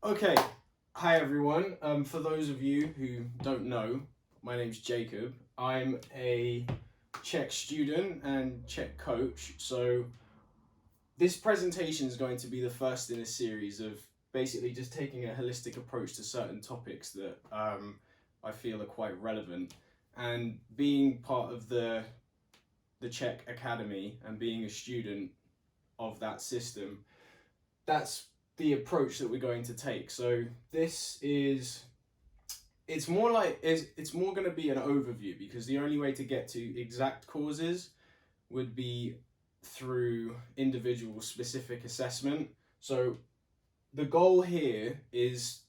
Okay, hi everyone. For those of you who don't know, my name's Jacob. I'm a C.H.E.K student and C.H.E.K coach. So this presentation is going to be the first in a series of basically just taking a holistic approach to certain topics that I feel are quite relevant. And being part of the C.H.E.K Academy and being a student of that system, that's the approach that we're going to take. So this is it's more going to be an overview, because the only way to get to exact causes would be through individual specific assessment. So the goal here is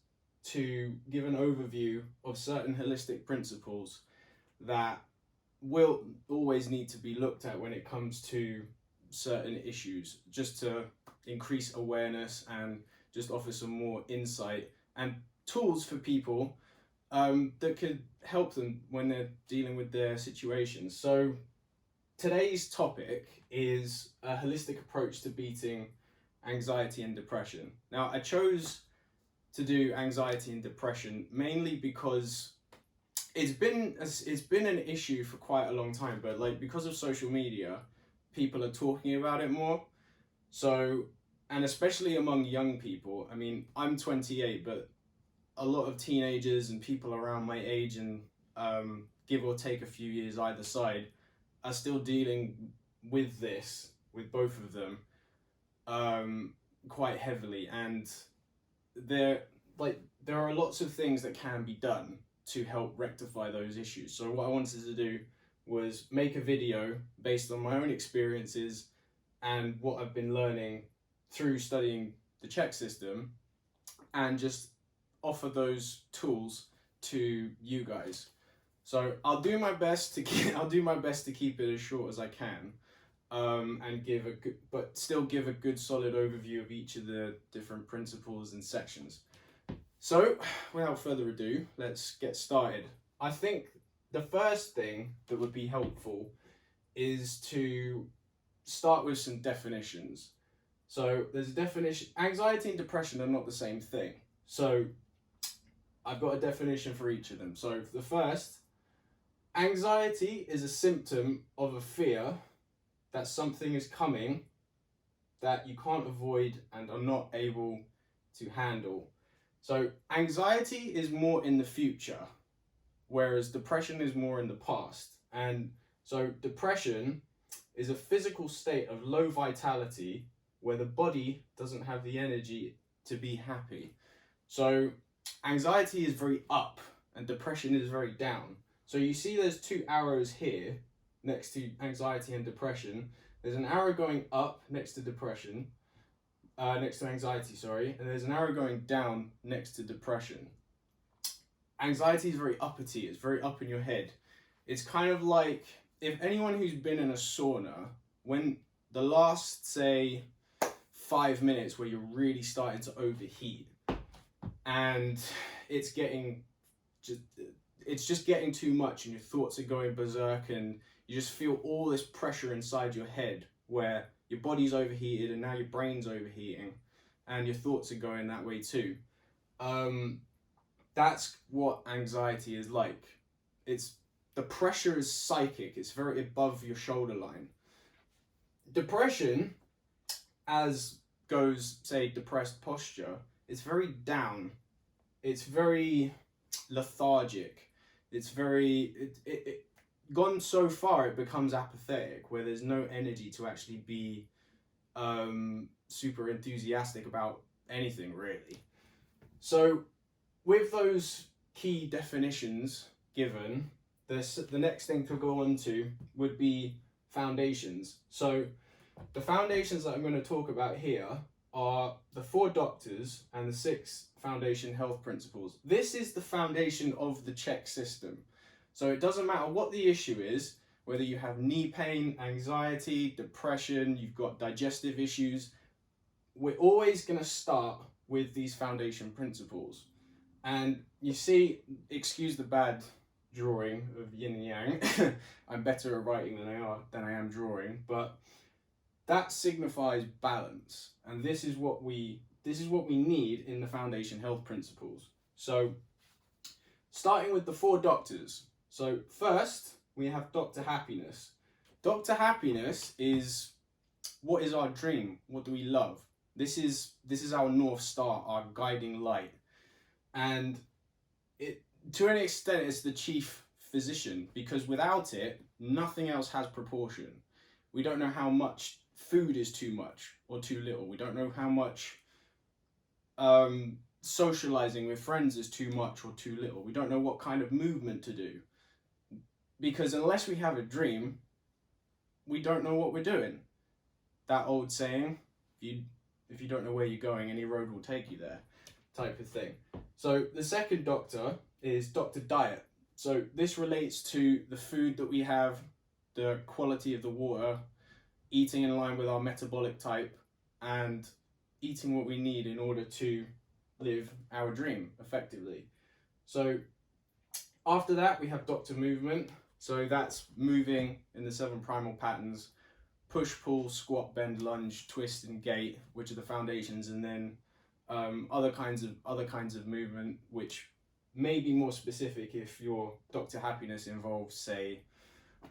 to give an overview of certain holistic principles that will always need to be looked at when it comes to certain issues, just to increase awareness and just offer some more insight and tools for people that could help them when they're dealing with their situations. So today's topic is a holistic approach to beating anxiety and depression. Now, I chose to do anxiety and depression mainly because it's been an issue for quite a long time, but like because of social media, people are talking about it more. So, and especially among young people. I mean, I'm 28, but a lot of teenagers and people around my age and give or take a few years either side are still dealing with this, with both of them, quite heavily. And there there are lots of things that can be done to help rectify those issues. So what I wanted to do was make a video based on my own experiences and what I've been learning through studying the C.H.E.K system, and just offer those tools to you guys. So I'll do my best to keep it as short as I can, and give a good, but still give a good solid overview of each of the different principles and sections. So without further ado, let's get started. I think the first thing that would be helpful is to start with some definitions. So there's a definition. Anxiety and depression are not the same thing. So I've got a definition for each of them. So the first, anxiety is a symptom of a fear that something is coming that you can't avoid and are not able to handle. So anxiety is more in the future, whereas depression is more in the past. And so depression is a physical state of low vitality where the body doesn't have the energy to be happy. So anxiety is very up and depression is very down. So you see there's two arrows here next to anxiety and depression. There's an arrow going up next to depression, next to anxiety, sorry, and there's an arrow going down next to depression. Anxiety is very uppity, it's very up in your head. It's kind of like, if anyone who's been in a sauna, when the last, say, 5 minutes where you're really starting to overheat and it's just getting too much and your thoughts are going berserk and you just feel all this pressure inside your head where your body's overheated and now your brain's overheating and your thoughts are going that way too. That's what anxiety is like. The pressure is psychic, it's very above your shoulder line. Depression, as goes, say, depressed posture, it's very down, it's very lethargic, it's very gone so far it becomes apathetic, where there's no energy to actually be super enthusiastic about anything really. So with those key definitions given, the next thing to go on to would be foundations. So the foundations that I'm going to talk about here are the 4 doctors and the 6 foundation health principles. This is the foundation of the C.H.E.K system. So it doesn't matter what the issue is, whether you have knee pain, anxiety, depression, you've got digestive issues, we're always going to start with these foundation principles. And you see, excuse the bad drawing of yin and yang. I'm better at writing than I am drawing, but that signifies balance. And this is what we this is what we need in the foundation health principles. So starting with the 4 doctors. So first we have Dr. Happiness. Dr. Happiness is, what is our dream? What do we love? This is our North Star, our guiding light. And it, to an extent, it's the chief physician, because without it, nothing else has proportion. We don't know how much food is too much or too little. We don't know how much socializing with friends is too much or too little. We don't know what kind of movement to do. Because unless we have a dream, we don't know what we're doing. That old saying, if you don't know where you're going, any road will take you there, type of thing. So the second doctor is Dr. Diet. So this relates to the food that we have, the quality of the water, eating in line with our metabolic type, and eating what we need in order to live our dream effectively. So after that, we have Dr. Movement. So that's moving in the 7 primal patterns: push, pull, squat, bend, lunge, twist, and gait, which are the foundations, and then other kinds of movement, which may be more specific if your Dr. Happiness involves, say,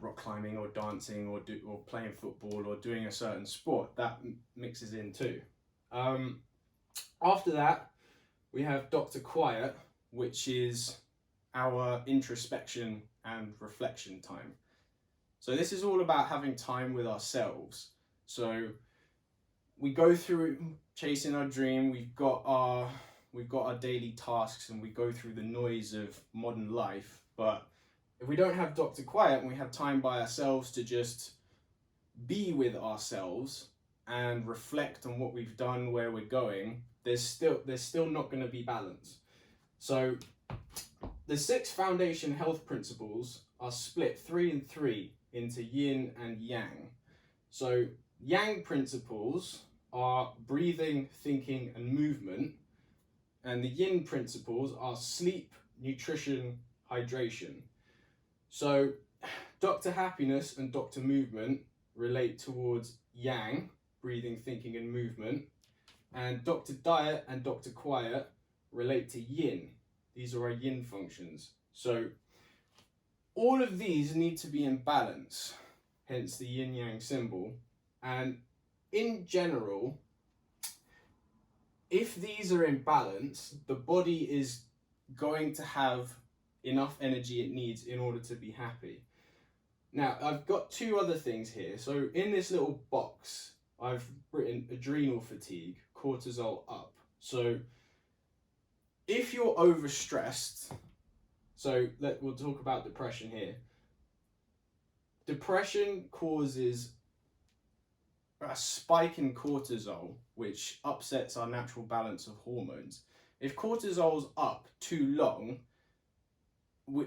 rock climbing or dancing or playing football or doing a certain sport. That mixes in too. After that, we have Dr. Quiet, which is our introspection and reflection time. So this is all about having time with ourselves. So we go through chasing our dream, we've got our daily tasks, and we go through the noise of modern life. But if we don't have Dr. Quiet and we have time by ourselves to just be with ourselves and reflect on what we've done, where we're going, there's still not going to be balance. So the 6 foundation health principles are split 3 and 3 into yin and yang. So yang principles are breathing, thinking, and movement, and the yin principles are sleep, nutrition, hydration. So Dr. Happiness and Dr. Movement relate towards yang, breathing, thinking, and movement, and Dr. Diet and Dr. Quiet relate to yin. These are our yin functions. So all of these need to be in balance, hence the yin yang symbol. And in general, if these are in balance, the body is going to have enough energy it needs in order to be happy. Now, I've got 2 other things here. So in this little box, I've written adrenal fatigue, cortisol up. So if you're overstressed, we'll talk about depression here. Depression causes a spike in cortisol, which upsets our natural balance of hormones. If cortisol's up too long,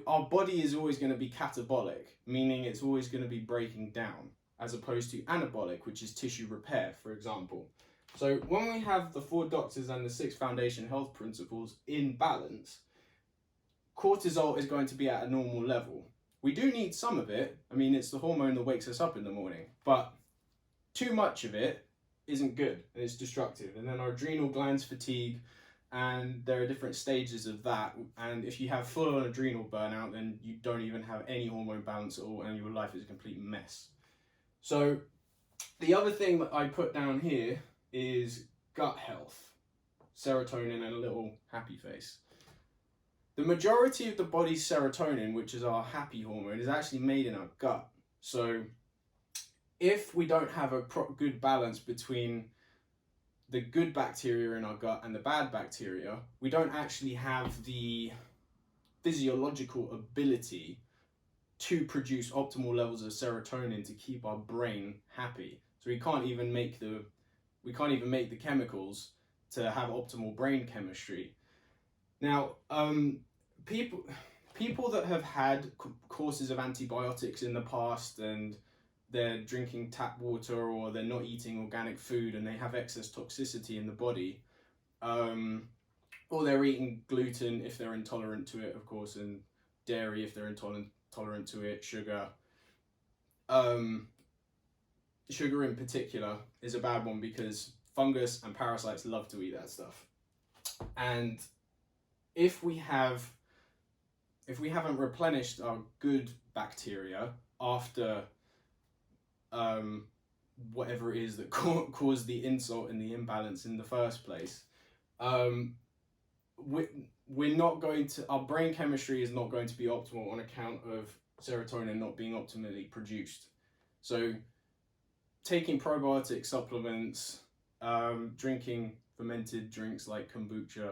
our body is always going to be catabolic, meaning it's always going to be breaking down, as opposed to anabolic, which is tissue repair, for example. So when we have the 4 doctors and the 6 foundation health principles in balance, cortisol is going to be at a normal level. We do need some of it. I mean, it's the hormone that wakes us up in the morning, but too much of it isn't good and it's destructive. And then our adrenal glands fatigue, and there are different stages of that. And if you have full-on adrenal burnout, then you don't even have any hormone balance at all, and your life is a complete mess. So the other thing that I put down here is gut health, serotonin, and a little happy face. The majority of the body's serotonin, which is our happy hormone, is actually made in our gut. So if we don't have a good balance between the good bacteria in our gut and the bad bacteria, we don't actually have the physiological ability to produce optimal levels of serotonin to keep our brain happy. So we can't even make the chemicals to have optimal brain chemistry. Now, people that have had courses of antibiotics in the past, and they're drinking tap water, or they're not eating organic food and they have excess toxicity in the body, or they're eating gluten if they're intolerant to it, of course, and dairy if they're intolerant to it, sugar. Sugar in particular is a bad one, because fungus and parasites love to eat that stuff. And if we haven't replenished our good bacteria after whatever it is that caused the insult and the imbalance in the first place, we're not going to, our brain chemistry is not going to be optimal on account of serotonin not being optimally produced. So taking probiotic supplements, drinking fermented drinks like kombucha,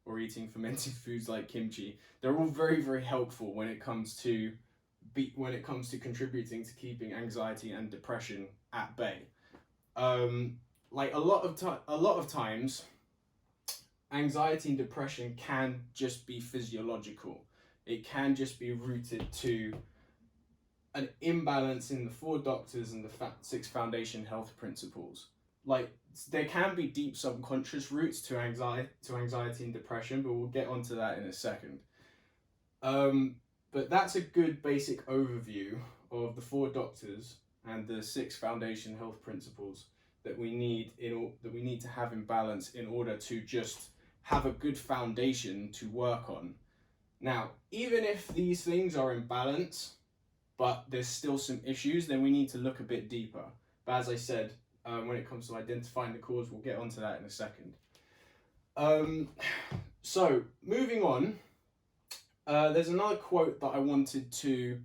or eating fermented foods like kimchi, they're all very, very helpful when it comes to contributing to keeping anxiety and depression at bay. Like a lot of times, anxiety and depression can just be physiological. It can just be rooted to an imbalance in the 4 doctors and the 6 foundation health principles. Like, there can be deep subconscious roots to anxiety and depression, but we'll get onto that in a second. But that's a good basic overview of the 4 doctors and the 6 foundation health principles that we need to have in balance in order to just have a good foundation to work on. Now, even if these things are in balance, but there's still some issues, then we need to look a bit deeper. But as I said, when it comes to identifying the cause, we'll get onto that in a second. So, moving on, there's another quote that I wanted to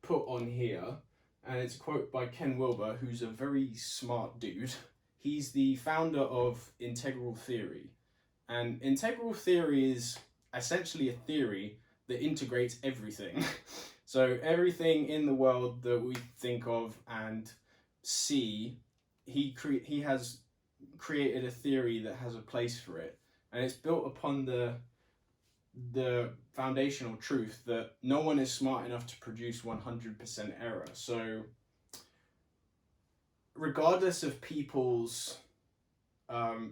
put on here, and it's a quote by Ken Wilber, who's a very smart dude. He's the founder of integral theory. And integral theory is essentially a theory that integrates everything. So everything in the world that we think of and see, he has created a theory that has a place for it. And it's built upon the foundational truth that no one is smart enough to produce 100% error. So regardless of people's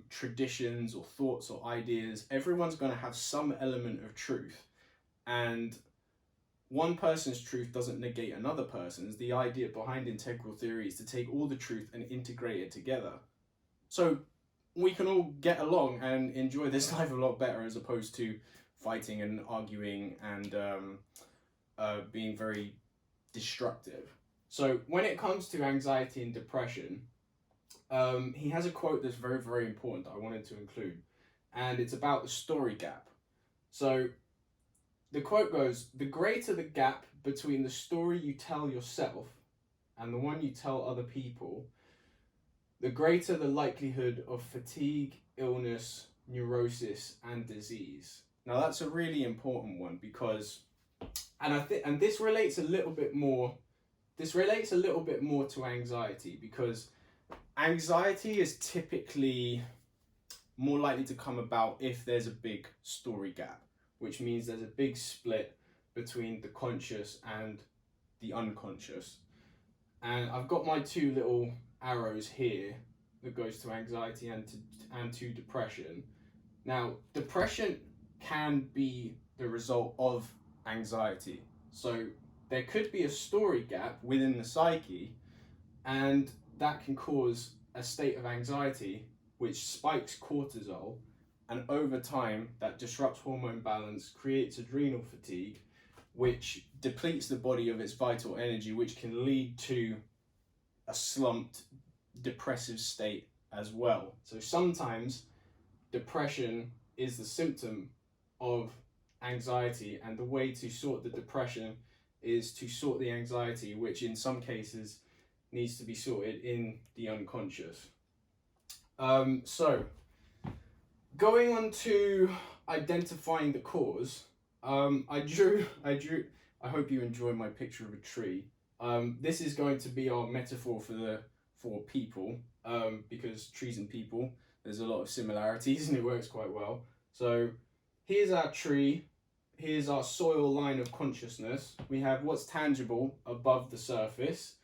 traditions or thoughts or ideas, everyone's going to have some element of truth, and one person's truth doesn't negate another person's. The idea behind integral theory is to take all the truth and integrate it together, so we can all get along and enjoy this life a lot better, as opposed to fighting and arguing and being very destructive. So when it comes to anxiety and depression, he has a quote that's very, very important that I wanted to include, and it's about the story gap. So the quote goes, "The greater the gap between the story you tell yourself and the one you tell other people, the greater the likelihood of fatigue, illness, neurosis, and disease." Now that's a really important one, because, and this relates a little bit more to anxiety, because anxiety is typically more likely to come about if there's a big story gap, which means there's a big split between the conscious and the unconscious. And I've got my 2 little arrows here that goes to anxiety and to depression. Now, depression can be the result of anxiety. So there could be a story gap within the psyche, and that can cause a state of anxiety which spikes cortisol, and over time that disrupts hormone balance, creates adrenal fatigue, which depletes the body of its vital energy, which can lead to a slumped, depressive state as well. So sometimes depression is the symptom of anxiety, and the way to sort the depression is to sort the anxiety, which in some cases needs to be sorted in the unconscious. So going on to identifying the cause, I hope you enjoy my picture of a tree. This is going to be our metaphor for people, because trees and people, there's a lot of similarities and it works quite well. So here's our tree, here's our soil line of consciousness. We have what's tangible above the surface.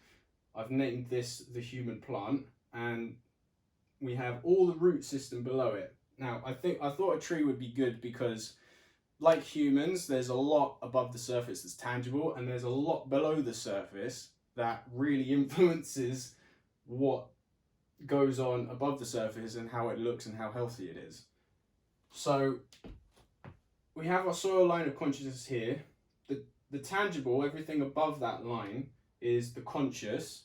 I've named this the human plant, and we have all the root system below it. Now, I thought a tree would be good because, like humans, there's a lot above the surface that's tangible, and there's a lot below the surface that really influences what goes on above the surface and how it looks and how healthy it is. So we have our soil line of consciousness here. The tangible, everything above that line, is the conscious,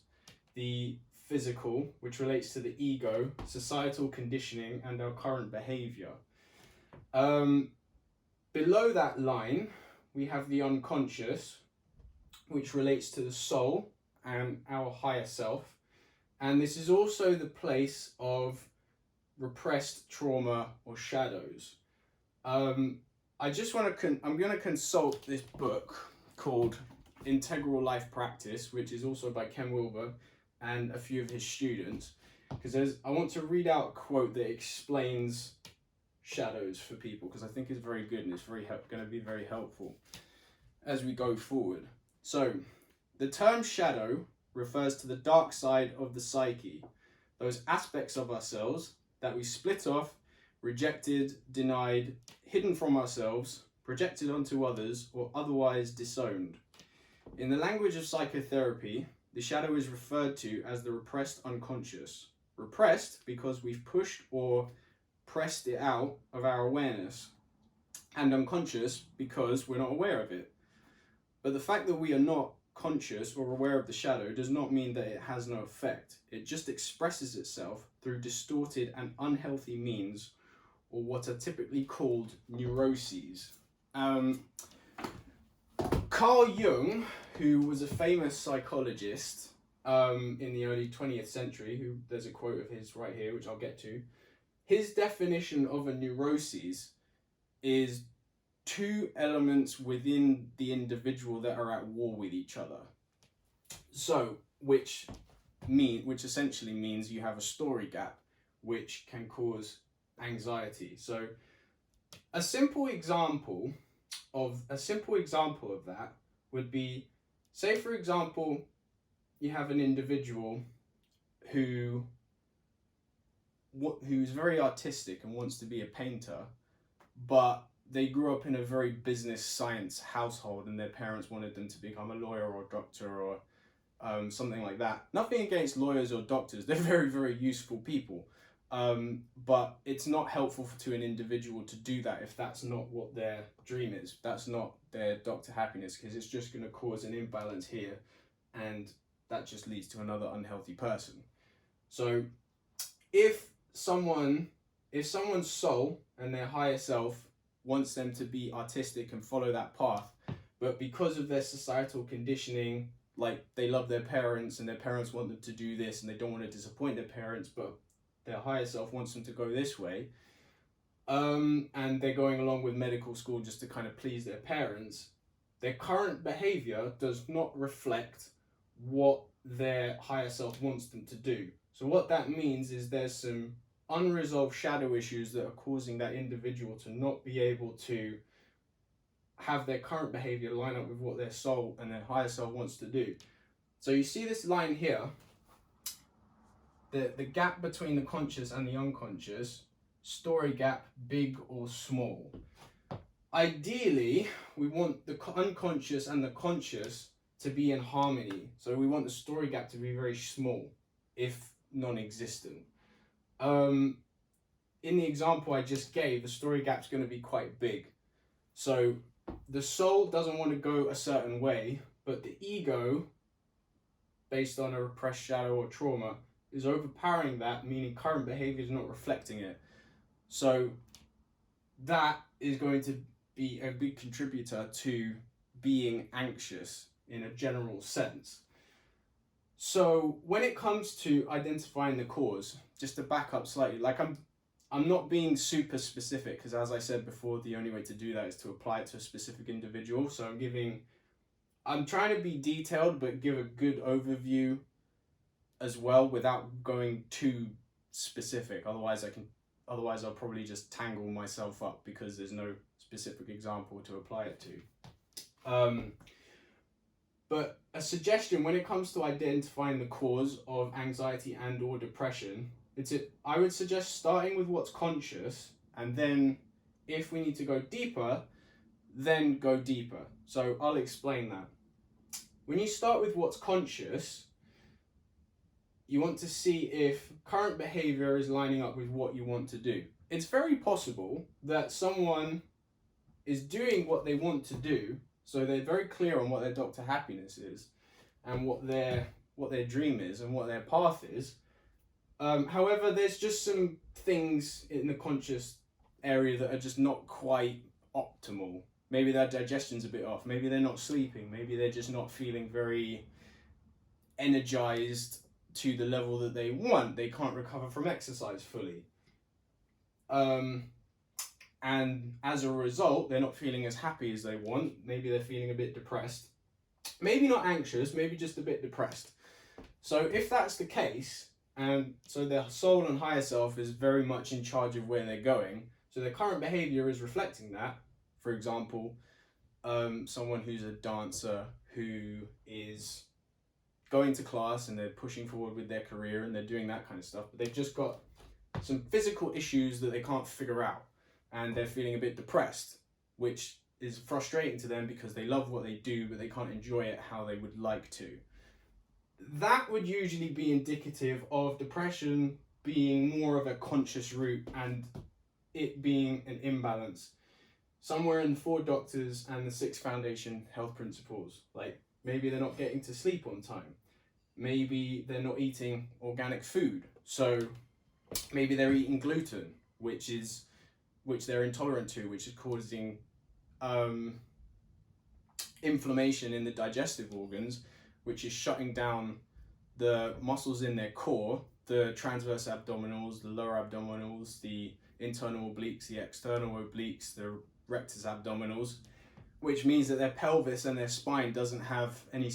the physical, which relates to the ego, societal conditioning, and our current behavior. Below that line, we have the unconscious, which relates to the soul and our higher self. And this is also the place of repressed trauma or shadows. I just want to, I'm going to consult this book called Integral Life Practice, which is also by Ken Wilber and a few of his students, because I want to read out a quote that explains shadows for people, because I think it's very good and it's going to be very helpful as we go forward. So, the term shadow refers to the dark side of the psyche, those aspects of ourselves that we split off, rejected, denied, hidden from ourselves, projected onto others, or otherwise disowned. In the language of psychotherapy, the shadow is referred to as the repressed unconscious. Repressed because we've pushed or pressed it out of our awareness, and unconscious because we're not aware of it. But the fact that we are not conscious or aware of the shadow does not mean that it has no effect. It just expresses itself through distorted and unhealthy means, or what are typically called neuroses. Carl Jung, who was a famous psychologist in the early 20th century, there's a quote of his right here, which I'll get to. His definition of a neuroses is two elements within the individual that are at war with each other. So, which essentially means you have a story gap, which can cause anxiety. So, a simple example of that would be, say for example, you have an individual who's very artistic and wants to be a painter, but they grew up in a very business science household and their parents wanted them to become a lawyer or a doctor or something like that. Nothing against lawyers or doctors, they're very, very useful people. But it's not helpful to an individual to do that if that's not what their dream is. That's not their Dr. Happiness, because it's just going to cause an imbalance here, and that just leads to another unhealthy person. So if someone's soul and their higher self wants them to be artistic and follow that path, but because of their societal conditioning, like they love their parents and their parents want them to do this and they don't want to disappoint their parents, but their higher self wants them to go this way, and they're going along with medical school just to kind of please their parents, their current behavior does not reflect what their higher self wants them to do. So what that means is there's some unresolved shadow issues that are causing that individual to not be able to have their current behavior line up with what their soul and their higher self wants to do. So you see this line here, the gap between the conscious and the unconscious, story gap, big or small. Ideally, we want the unconscious and the conscious to be in harmony. So we want the story gap to be very small, if non-existent. In the example I just gave, the story gap's going to be quite big. So the soul doesn't want to go a certain way, but the ego, based on a repressed shadow or trauma, is overpowering that, meaning current behavior is not reflecting it. So that is going to be a big contributor to being anxious in a general sense. So when it comes to identifying the cause, just to back up slightly, like I'm not being super specific, because as I said before, the only way to do that is to apply it to a specific individual. So I'm trying to be detailed, but give a good overview as well without going too specific. Otherwise I'll probably just tangle myself up because there's no specific example to apply it to. But a suggestion when it comes to identifying the cause of anxiety and or depression, I would suggest starting with what's conscious, and then if we need to go deeper, then go deeper. So I'll explain that. When you start with what's conscious, you want to see if current behavior is lining up with what you want to do. It's very possible that someone is doing what they want to do, so they're very clear on what their doctor happiness is and what their dream is and what their path is. However, there's just some things in the conscious area that are just not quite optimal. Maybe their digestion's a bit off. Maybe they're not sleeping. Maybe they're just not feeling very energized to the level that they want. They can't recover from exercise fully. And as a result, they're not feeling as happy as they want. Maybe they're feeling a bit depressed. Maybe not anxious, maybe just a bit depressed. So if that's the case, and so their soul and higher self is very much in charge of where they're going, so their current behavior is reflecting that. For example, someone who's a dancer who is going to class and they're pushing forward with their career and they're doing that kind of stuff, but they've just got some physical issues that they can't figure out, and they're feeling a bit depressed, which is frustrating to them because they love what they do, but they can't enjoy it how they would like to. That would usually be indicative of depression being more of a conscious root and it being an imbalance somewhere in the 4 Doctors and the 6 Foundation health principles. Like, maybe they're not getting to sleep on time. Maybe they're not eating organic food. So maybe they're eating gluten, which they're intolerant to, which is causing inflammation in the digestive organs, which is shutting down the muscles in their core, the transverse abdominals, the lower abdominals, the internal obliques, the external obliques, the rectus abdominals, which means that their pelvis and their spine doesn't have any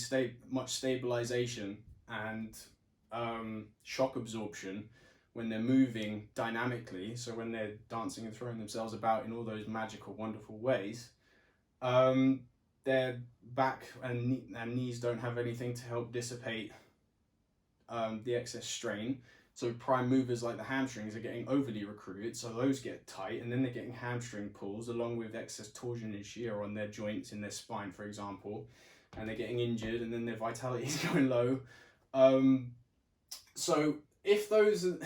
much stabilization and shock absorption when they're moving dynamically. So when they're dancing and throwing themselves about in all those magical, wonderful ways, their back and knees don't have anything to help dissipate the excess strain. So prime movers like the hamstrings are getting overly recruited, so those get tight, and then they're getting hamstring pulls along with excess torsion and shear on their joints in their spine, for example, and they're getting injured, and then their vitality is going low. So if those are,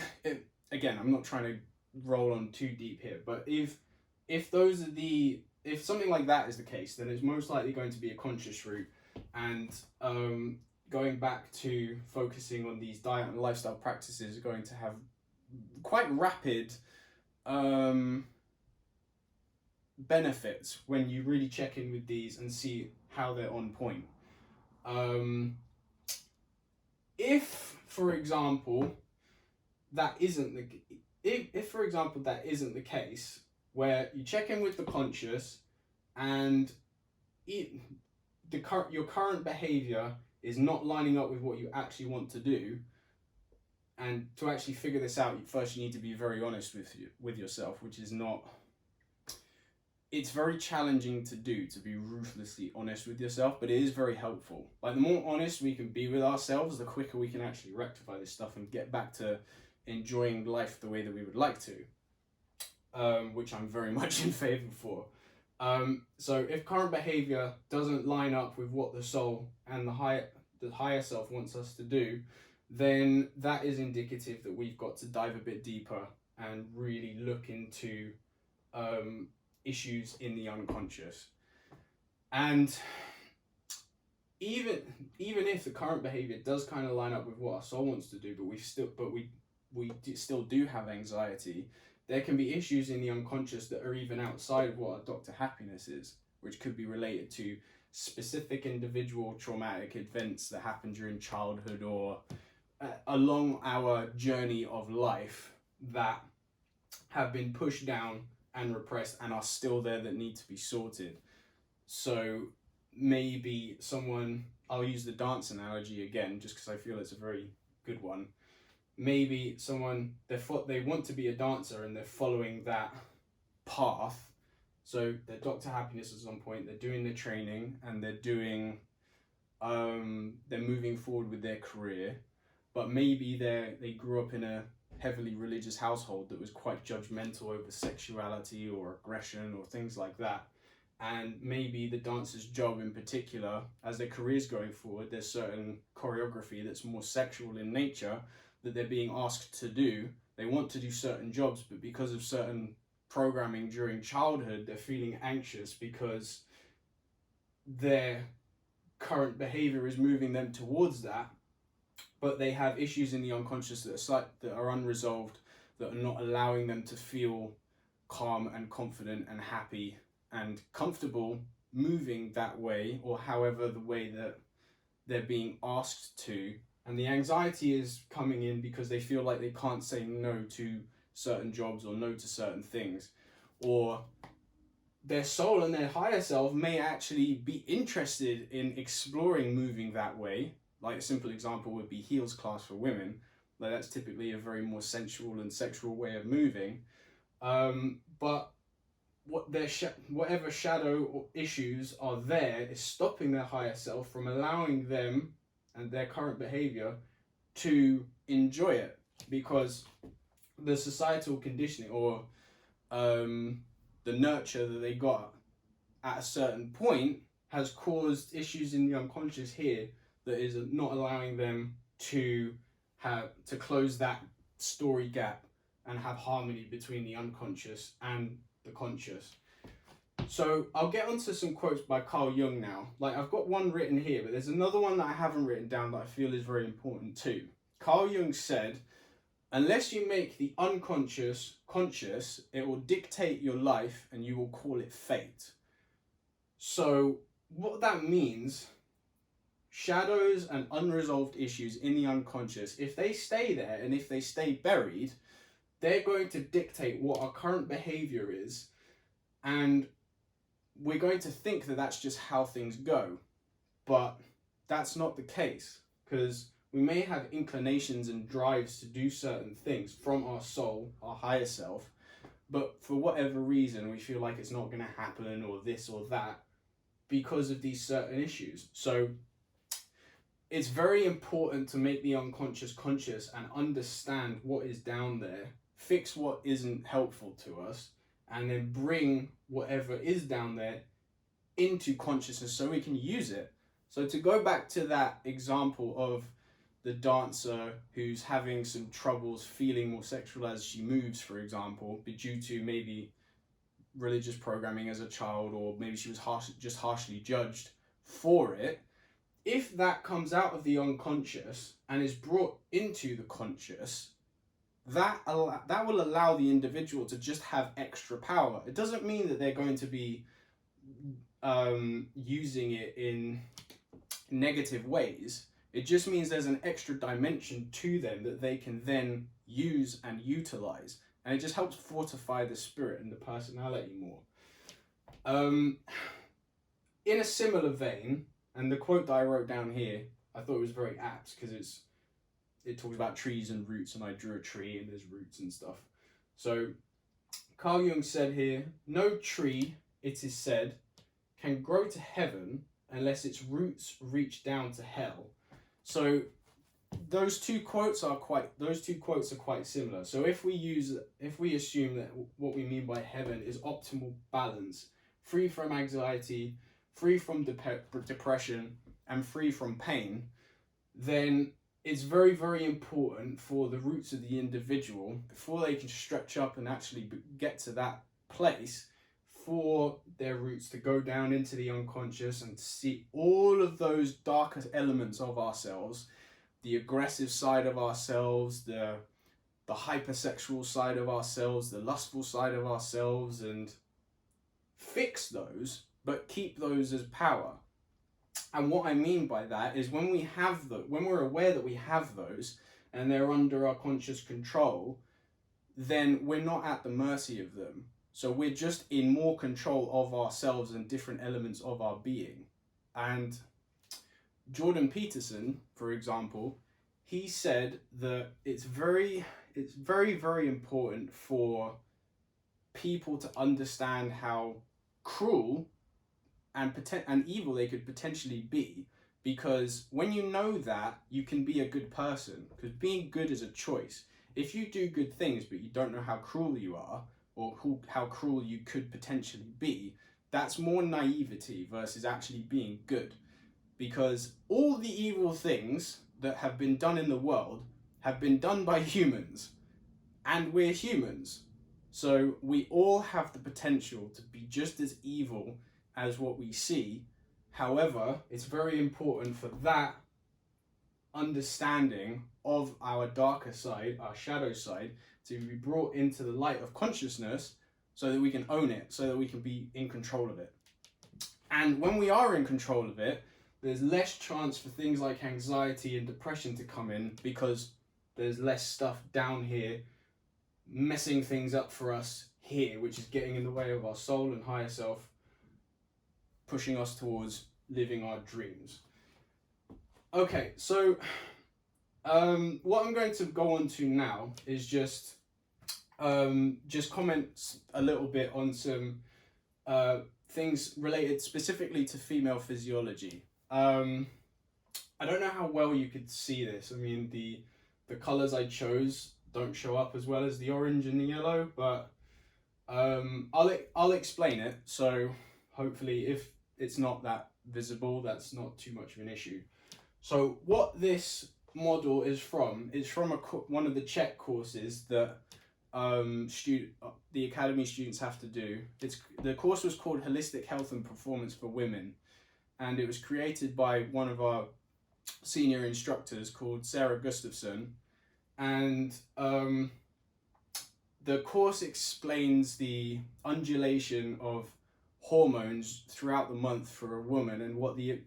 again, I'm not trying to roll on too deep here, but if something like that is the case, then it's most likely going to be a conscious route, and going back to focusing on these diet and lifestyle practices are going to have quite rapid benefits when you really check in with these and see how they're on point. If for example that isn't the case, where you check in with the conscious and your current behavior is not lining up with what you actually want to do, and to actually figure this out, first you need to be very honest with yourself, which is not, it's very challenging to do, to be ruthlessly honest with yourself, but it is very helpful. Like, the more honest we can be with ourselves, the quicker we can actually rectify this stuff and get back to enjoying life the way that we would like to, which I'm very much in favor for. So if current behavior doesn't line up with what the soul and the higher self wants us to do, then that is indicative that we've got to dive a bit deeper and really look into issues in the unconscious. And even if the current behavior does kind of line up with what our soul wants to do, but we still do have anxiety, there can be issues in the unconscious that are even outside of what our Dr. Happiness is, which could be related to specific individual traumatic events that happen during childhood or along our journey of life that have been pushed down and repressed and are still there, that need to be sorted. So maybe someone, I'll use the dance analogy again just because I feel it's a very good one. Maybe someone, they want to be a dancer and they're following that path. So their Dr. Happiness is on point, they're doing their training and they're moving forward with their career, but maybe they grew up in a heavily religious household that was quite judgmental over sexuality or aggression or things like that. and maybe the dancer's job in particular, as their career's going forward, there's certain choreography that's more sexual in nature that they're being asked to do. They want to do certain jobs, but because of certain programming during childhood, they're feeling anxious because their current behavior is moving them towards that, but they have issues in the unconscious that are unresolved, that are not allowing them to feel calm and confident and happy and comfortable moving that way, or however the way that they're being asked to. And the anxiety is coming in because they feel like they can't say no to certain jobs or no to certain things, or their soul and their higher self may actually be interested in exploring moving that way. Like a simple example would be heels class for women. Like that's typically a very more sensual and sexual way of moving. But whatever shadow or issues are there is stopping their higher self from allowing them and their current behavior to enjoy it, because the societal conditioning or the nurture that they got at a certain point has caused issues in the unconscious here that is not allowing them to close that story gap and have harmony between the unconscious and the conscious. So I'll get onto some quotes by Carl Jung now. Like I've got one written here, but there's another one that I haven't written down that I feel is very important too. Carl Jung said, "Unless you make the unconscious conscious, it will dictate your life and you will call it fate." So what that means, shadows and unresolved issues in the unconscious, if they stay there and if they stay buried, they're going to dictate what our current behavior is, and we're going to think that that's just how things go. But that's not the case, because we may have inclinations and drives to do certain things from our soul, our higher self, but for whatever reason we feel like it's not going to happen or this or that because of these certain issues. So it's very important to make the unconscious conscious and understand what is down there, fix what isn't helpful to us, and then bring whatever is down there into consciousness so we can use it. So to go back to that example of the dancer who's having some troubles feeling more sexual as she moves, for example, due to maybe religious programming as a child, or maybe she was harshly judged for it. If that comes out of the unconscious and is brought into the conscious, that will allow the individual to just have extra power. It doesn't mean that they're going to be using it in negative ways. It just means there's an extra dimension to them that they can then use and utilize, and it just helps fortify the spirit and the personality more. In a similar vein, and the quote that I wrote down here, I thought it was very apt because it talks about trees and roots, and I drew a tree and there's roots and stuff. So Carl Jung said here, "No tree, it is said, can grow to heaven unless its roots reach down to hell." So those two quotes are quite similar. So if we assume that what we mean by heaven is optimal balance, free from anxiety, free from depression, and free from pain, then it's very, very important for the roots of the individual, before they can stretch up and actually get to that place, for their roots to go down into the unconscious and see all of those darker elements of ourselves, the aggressive side of ourselves, the hypersexual side of ourselves, the lustful side of ourselves, and fix those, but keep those as power. And what I mean by that is when we're aware that we have those and they're under our conscious control, then we're not at the mercy of them. So we're just in more control of ourselves and different elements of our being. And Jordan Peterson, for example, he said that it's very, very important for people to understand how cruel and evil they could potentially be, because when you know that, you can be a good person, because being good is a choice. If you do good things but you don't know how cruel you are, or how cruel you could potentially be, that's more naivety versus actually being good. Because all the evil things that have been done in the world have been done by humans, and we're humans. So we all have the potential to be just as evil as what we see. However, it's very important for that understanding of our darker side, our shadow side, to be brought into the light of consciousness so that we can own it, so that we can be in control of it. And when we are in control of it, there's less chance for things like anxiety and depression to come in, because there's less stuff down here messing things up for us here, which is getting in the way of our soul and higher self, pushing us towards living our dreams. Okay, so what I'm going to go on to now is just comment a little bit on some things related specifically to female physiology. I don't know how well you could see this. I mean, the colors I chose don't show up as well as the orange and the yellow, but I'll explain it. So hopefully, if it's not that visible, that's not too much of an issue. So what this model is from one of the C.H.E.K courses that the academy students have to do. The course was called Holistic Health and Performance for Women, and it was created by one of our senior instructors called Sarah Gustafson. And the course explains the undulation of hormones throughout the month for a woman, and what the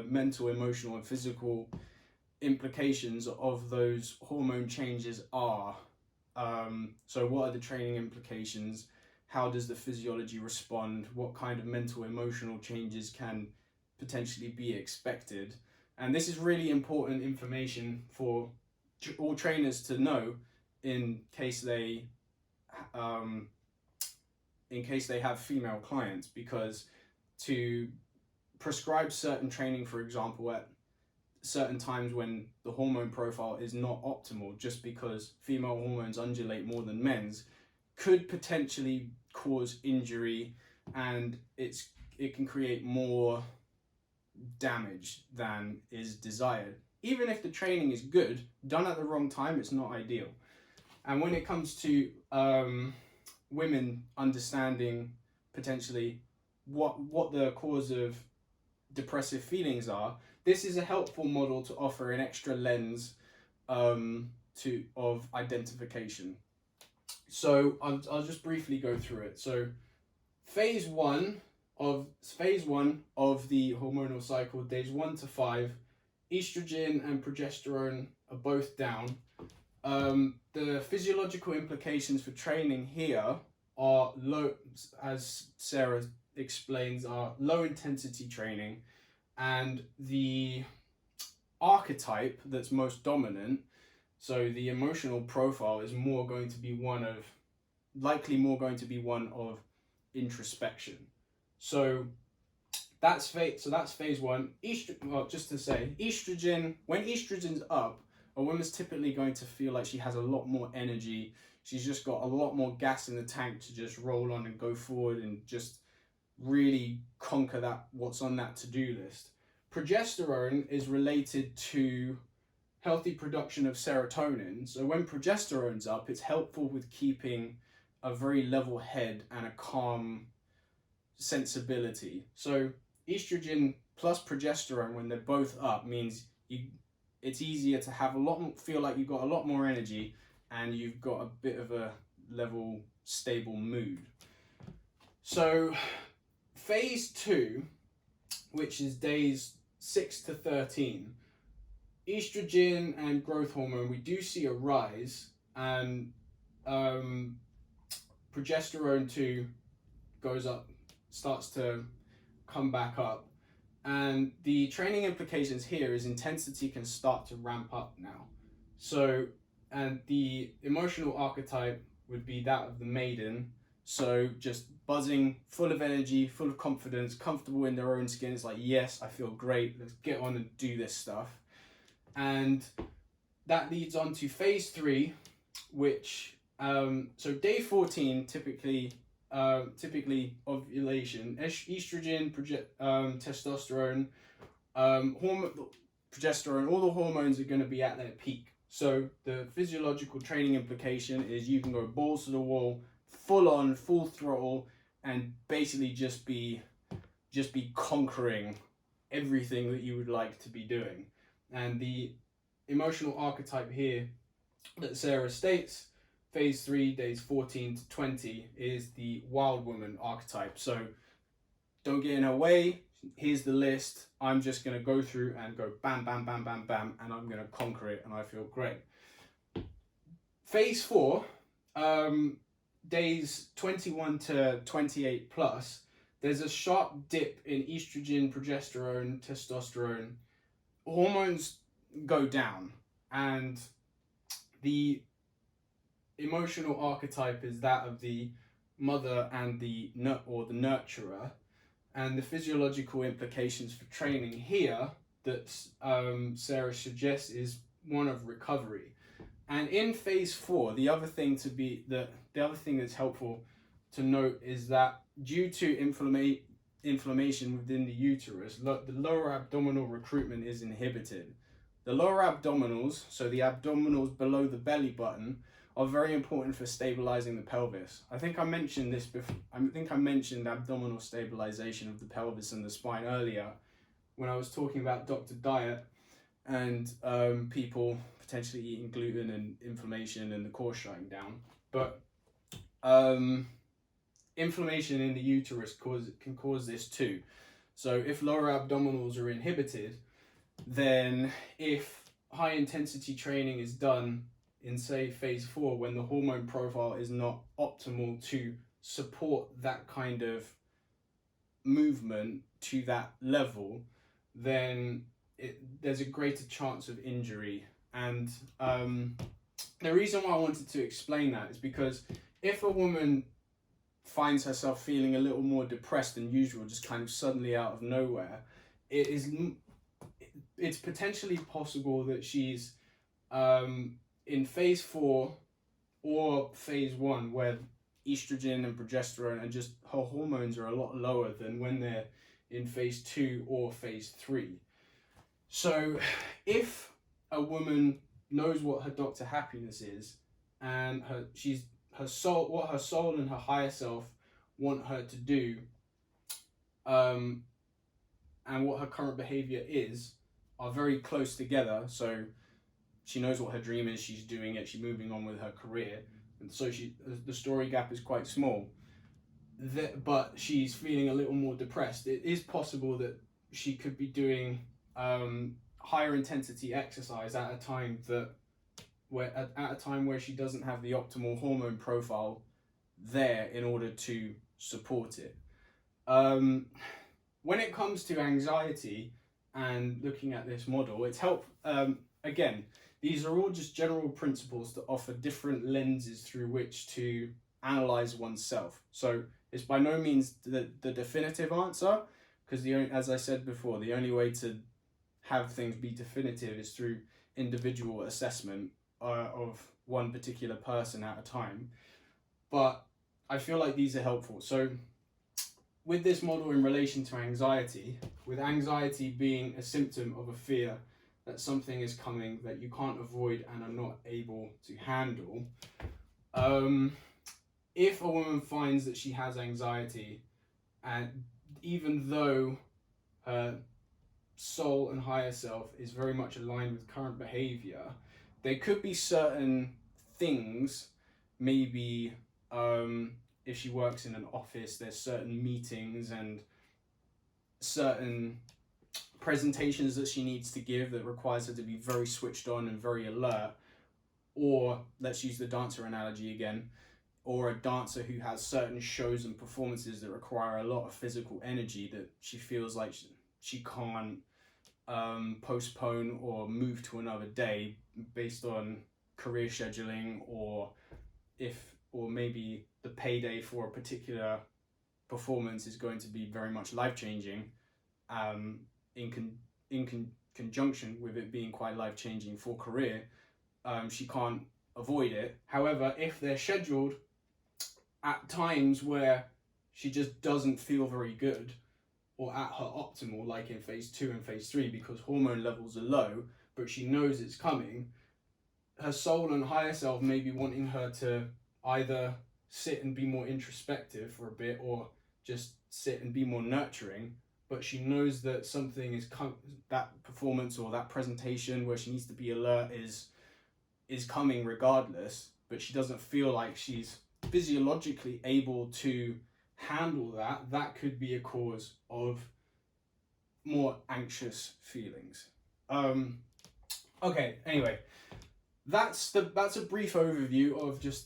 mental, emotional and physical implications of those hormone changes are. So what are the training implications? How does the physiology respond? What kind of mental, emotional changes can potentially be expected? And this is really important information for all trainers to know in case they have female clients, because to prescribe certain training, for example, at certain times when the hormone profile is not optimal, just because female hormones undulate more than men's, could potentially cause injury, and it can create more damage than is desired. Even if the training is good, done at the wrong time, it's not ideal. And when it comes to women understanding potentially what the cause of depressive feelings are, this is a helpful model to offer an extra lens of identification. So I'll just briefly go through it. So phase one of the hormonal cycle, days 1 to 5, estrogen and progesterone are both down. The physiological implications for training here are low, as Sarah explains, are low intensity training, and the archetype that's most dominant, so the emotional profile, is likely more going to be one of introspection. So that's phase one. Just to say, estrogen, when estrogen's up, a woman's typically going to feel like she has a lot more energy. She's just got a lot more gas in the tank to just roll on and go forward and just really conquer what's on that to-do list. Progesterone is related to healthy production of serotonin. So when progesterone's up, it's helpful with keeping a very level head and a calm sensibility. So estrogen plus progesterone, when they're both up, means it's easier to have feel like you've got a lot more energy, and you've got a bit of a level, stable mood. So phase 2, which is days 6 to 13, estrogen and growth hormone, we do see a rise, and progesterone too goes up, starts to come back up. And the training implications here is intensity can start to ramp up now. So, and the emotional archetype would be that of the maiden. So just buzzing, full of energy, full of confidence, comfortable in their own skin. It's like, yes, I feel great. Let's get on and do this stuff. And that leads on to phase 3, which, so day 14, typically typically ovulation, estrogen, testosterone, progesterone, all the hormones are going to be at their peak. So the physiological training implication is you can go balls to the wall, full on, full throttle, and basically just be conquering everything that you would like to be doing. And the emotional archetype here that Sarah states, phase 3, days 14 to 20, is the wild woman archetype. So don't get in her way. Here's the list. I'm just going to go through and go bam, bam, bam, bam, bam, and I'm going to conquer it, and I feel great. Phase 4, days 21 to 28 plus, there's a sharp dip in estrogen, progesterone, testosterone. Hormones go down, and the emotional archetype is that of the mother and the nurturer. And the physiological implications for training here that Sarah suggests is one of recovery. And in phase 4, the other thing that's helpful to note is that due to inflammation within the uterus, the lower abdominal recruitment is inhibited. The lower abdominals, so the abdominals below the belly button, are very important for stabilizing the pelvis. I think I mentioned this before. I think I mentioned abdominal stabilization of the pelvis and the spine earlier when I was talking about Dr. Diet and people potentially eating gluten and inflammation and the core shutting down. But inflammation in the uterus can cause this too. So if lower abdominals are inhibited, then if high intensity training is done in, say, phase 4, when the hormone profile is not optimal to support that kind of movement to that level, then there's a greater chance of injury. And the reason why I wanted to explain that is because if a woman finds herself feeling a little more depressed than usual, just kind of suddenly out of nowhere, it's potentially possible that she's in phase 4 or phase 1, where estrogen and progesterone and just her hormones are a lot lower than when they're in phase 2 or phase 3. So if a woman knows what her doctor happiness is, and her soul and her higher self want her to do, and what her current behavior are very close together. So she knows what her dream is, she's doing it, she's moving on with her career, and so the story gap is quite small. But she's feeling a little more depressed. It is possible that she could be doing higher intensity exercise at a time where she doesn't have the optimal hormone profile there in order to support it. When it comes to anxiety and looking at this model, it's again, these are all just general principles that offer different lenses through which to analyze oneself. So it's by no means the definitive answer, because as I said before, the only way to have things be definitive is through individual assessment of one particular person at a time. But I feel like these are helpful. So with this model in relation to anxiety, with anxiety being a symptom of a fear that something is coming that you can't avoid and are not able to handle, if a woman finds that she has anxiety, and even though her soul and higher self is very much aligned with current behavior, there could be certain things, maybe if she works in an office, there's certain meetings and certain presentations that she needs to give that requires her to be very switched on and very alert. Or let's use the dancer analogy again, or a dancer who has certain shows and performances that require a lot of physical energy that she feels like she can't postpone or move to another day based on career scheduling, or maybe the payday for a particular performance is going to be very much life-changing, in conjunction with it being quite life-changing for career. She can't avoid it. However, if they're scheduled at times where she just doesn't feel very good or at her optimal, like in phase 2 and phase 3, because hormone levels are low, but she knows it's coming, her soul and higher self may be wanting her to either sit and be more introspective for a bit, or just sit and be more nurturing, but she knows that something is that performance or that presentation where she needs to be alert is coming regardless, but she doesn't feel like she's physiologically able to handle that. That could be a cause of more anxious feelings. Okay, anyway, that's a brief overview of just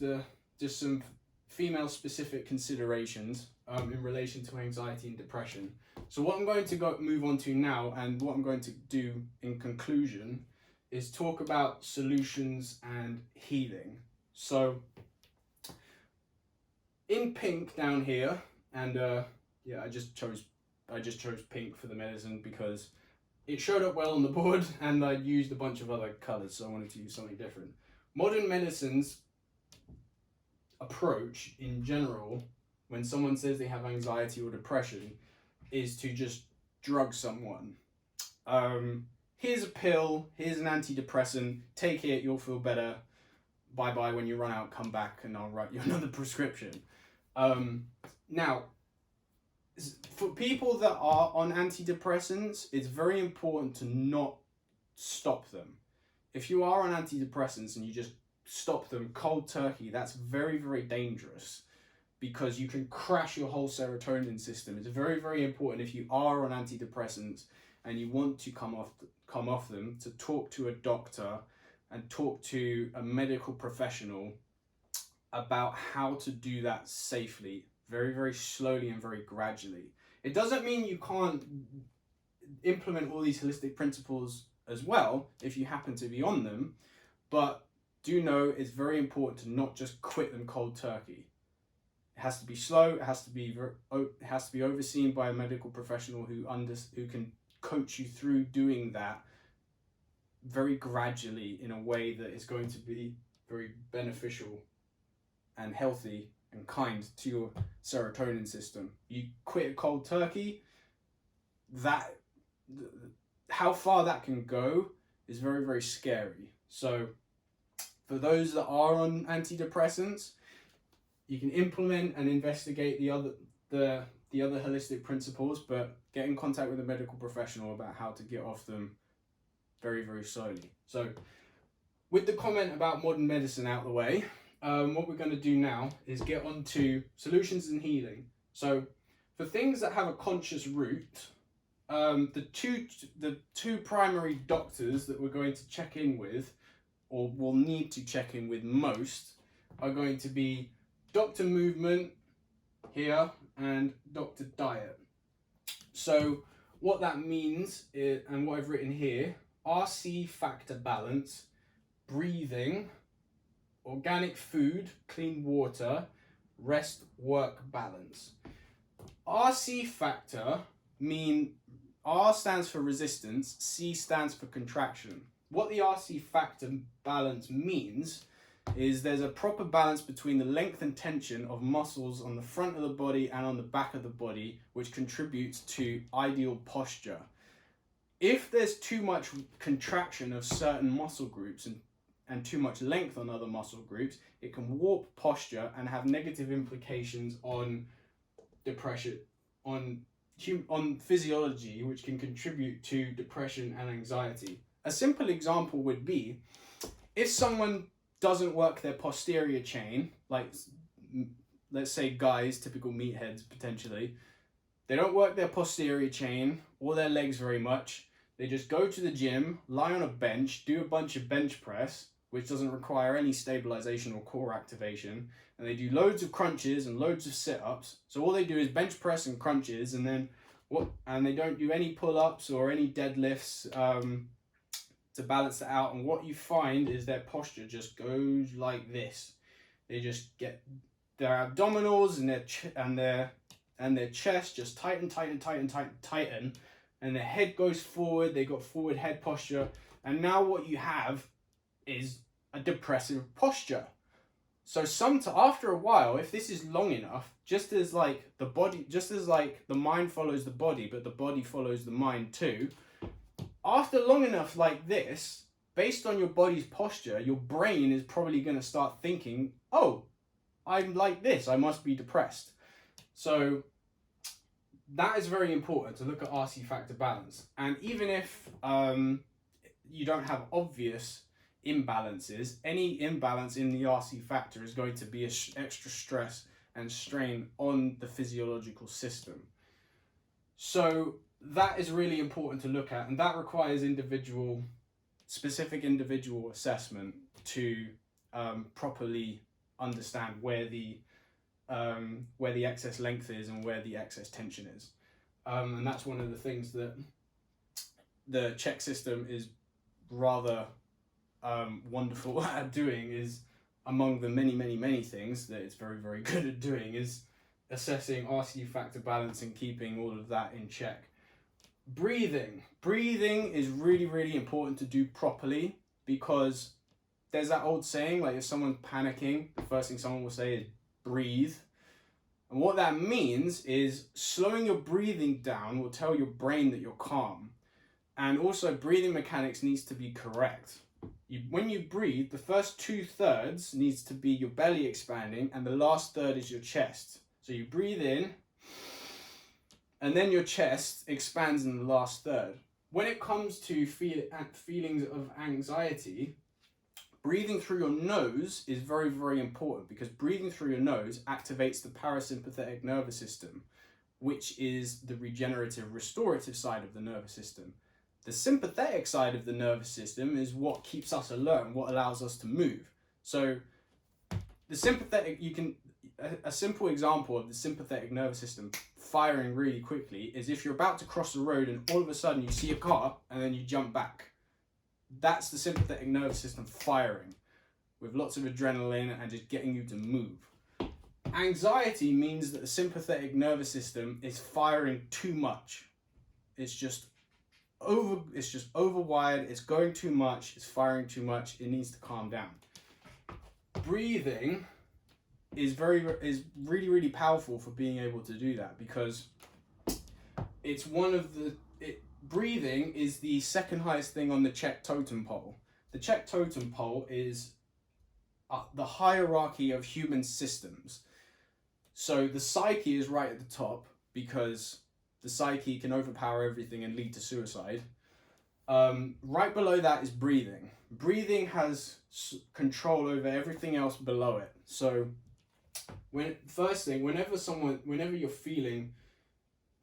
some female specific considerations in relation to anxiety and depression. So what I'm going to move on to now, and what I'm going to do in conclusion, is talk about solutions and healing. So in pink down here, and yeah, I just chose pink for the medicine because it showed up well on the board, and I used a bunch of other colors, so I wanted to use something different. Modern medicine's approach in general, when someone says they have anxiety or depression, is to just drug someone. Here's a pill, here's an antidepressant, take it, you'll feel better. Bye bye, when you run out, come back and I'll write you another prescription. Now, for people that are on antidepressants, it's very important to not stop them. If you are on antidepressants and you just stop them cold turkey, that's very, very dangerous, because you can crash your whole serotonin system. It's very, very important, if you are on antidepressants and you want to come off them, to talk to a doctor and talk to a medical professional about how to do that safely, very, very slowly and very gradually. It doesn't mean you can't implement all these holistic principles as well if you happen to be on them, but do know it's very important to not just quit them cold turkey. It has to be slow. It has to be overseen by a medical professional who can coach you through doing that very gradually, in a way that is going to be very beneficial and healthy and kind to your serotonin system. You quit it cold turkey, that how far that can go is very, very scary. So for those that are on antidepressants, you can implement and investigate the other holistic principles, but get in contact with a medical professional about how to get off them very, very slowly. So with the comment about modern medicine out the way, what we're going to do now is get on to solutions and healing. So for things that have a conscious root, the two primary doctors that we're going to check in with, or will need to check in with most, are going to be Dr. Movement here and Dr. Diet. So what that means is, and what I've written here, RC factor balance, breathing, organic food, clean water, rest, work balance. RC factor R stands for resistance, C stands for contraction. What the RC factor balance means is there's a proper balance between the length and tension of muscles on the front of the body and on the back of the body, which contributes to ideal posture. If there's too much contraction of certain muscle groups and too much length on other muscle groups, it can warp posture and have negative implications on depression, on physiology, which can contribute to depression and anxiety. A simple example would be if someone doesn't work their posterior chain, like let's say guys, typical meatheads potentially, they don't work their posterior chain or their legs very much. They just go to the gym, lie on a bench, do a bunch of bench press, which doesn't require any stabilization or core activation, and they do loads of crunches and loads of sit-ups. So all they do is bench press and crunches, and they don't do any pull-ups or any deadlifts to balance it out. And what you find is their posture just goes like this. They just get their abdominals and their chest just tighten, and their head goes forward. They got forward head posture, and now what you have is a depressive posture. So after a while, if this is long enough, just as like the mind follows the body, but the body follows the mind too. After long enough like this, based on your body's posture, your brain is probably going to start thinking, oh, I'm like this, I must be depressed. So that is very important to look at RC factor balance. And even if you don't have obvious imbalances, any imbalance in the RC factor is going to be extra stress and strain on the physiological system. So that is really important to look at, and that requires specific individual assessment to properly understand where the excess length is and where the excess tension is. And that's one of the things that the C.H.E.K system is rather wonderful at doing, is among the many things that it's very, very good at doing, is assessing RC factor balance and keeping all of that in check. Breathing is really, really important to do properly, because there's that old saying, like if someone's panicking, the first thing someone will say is breathe. And what that means is slowing your breathing down will tell your brain that you're calm. And also breathing mechanics needs to be correct. When you breathe, the first 2/3 needs to be your belly expanding, and the last third is your chest. So you breathe in, and then your chest expands in the last third. When it comes to feelings of anxiety, breathing through your nose is very, very important, because breathing through your nose activates the parasympathetic nervous system, which is the regenerative, restorative side of the nervous system. The sympathetic side of the nervous system is what keeps us alert and what allows us to move. So the sympathetic, a simple example of the sympathetic nervous system firing really quickly is if you're about to cross the road and all of a sudden you see a car and then you jump back. That's the sympathetic nervous system firing with lots of adrenaline and just getting you to move. Anxiety means that the sympathetic nervous system is firing too much. It's just overwired, it's going too much, it's firing too much, it needs to calm down. Breathing is really, really powerful for being able to do that, because it's breathing is the second highest thing on the C.H.E.K totem pole. The C.H.E.K totem pole is the hierarchy of human systems. So the psyche is right at the top, because the psyche can overpower everything and lead to suicide. Right below that is breathing. Breathing has control over everything else below it. So whenever you're feeling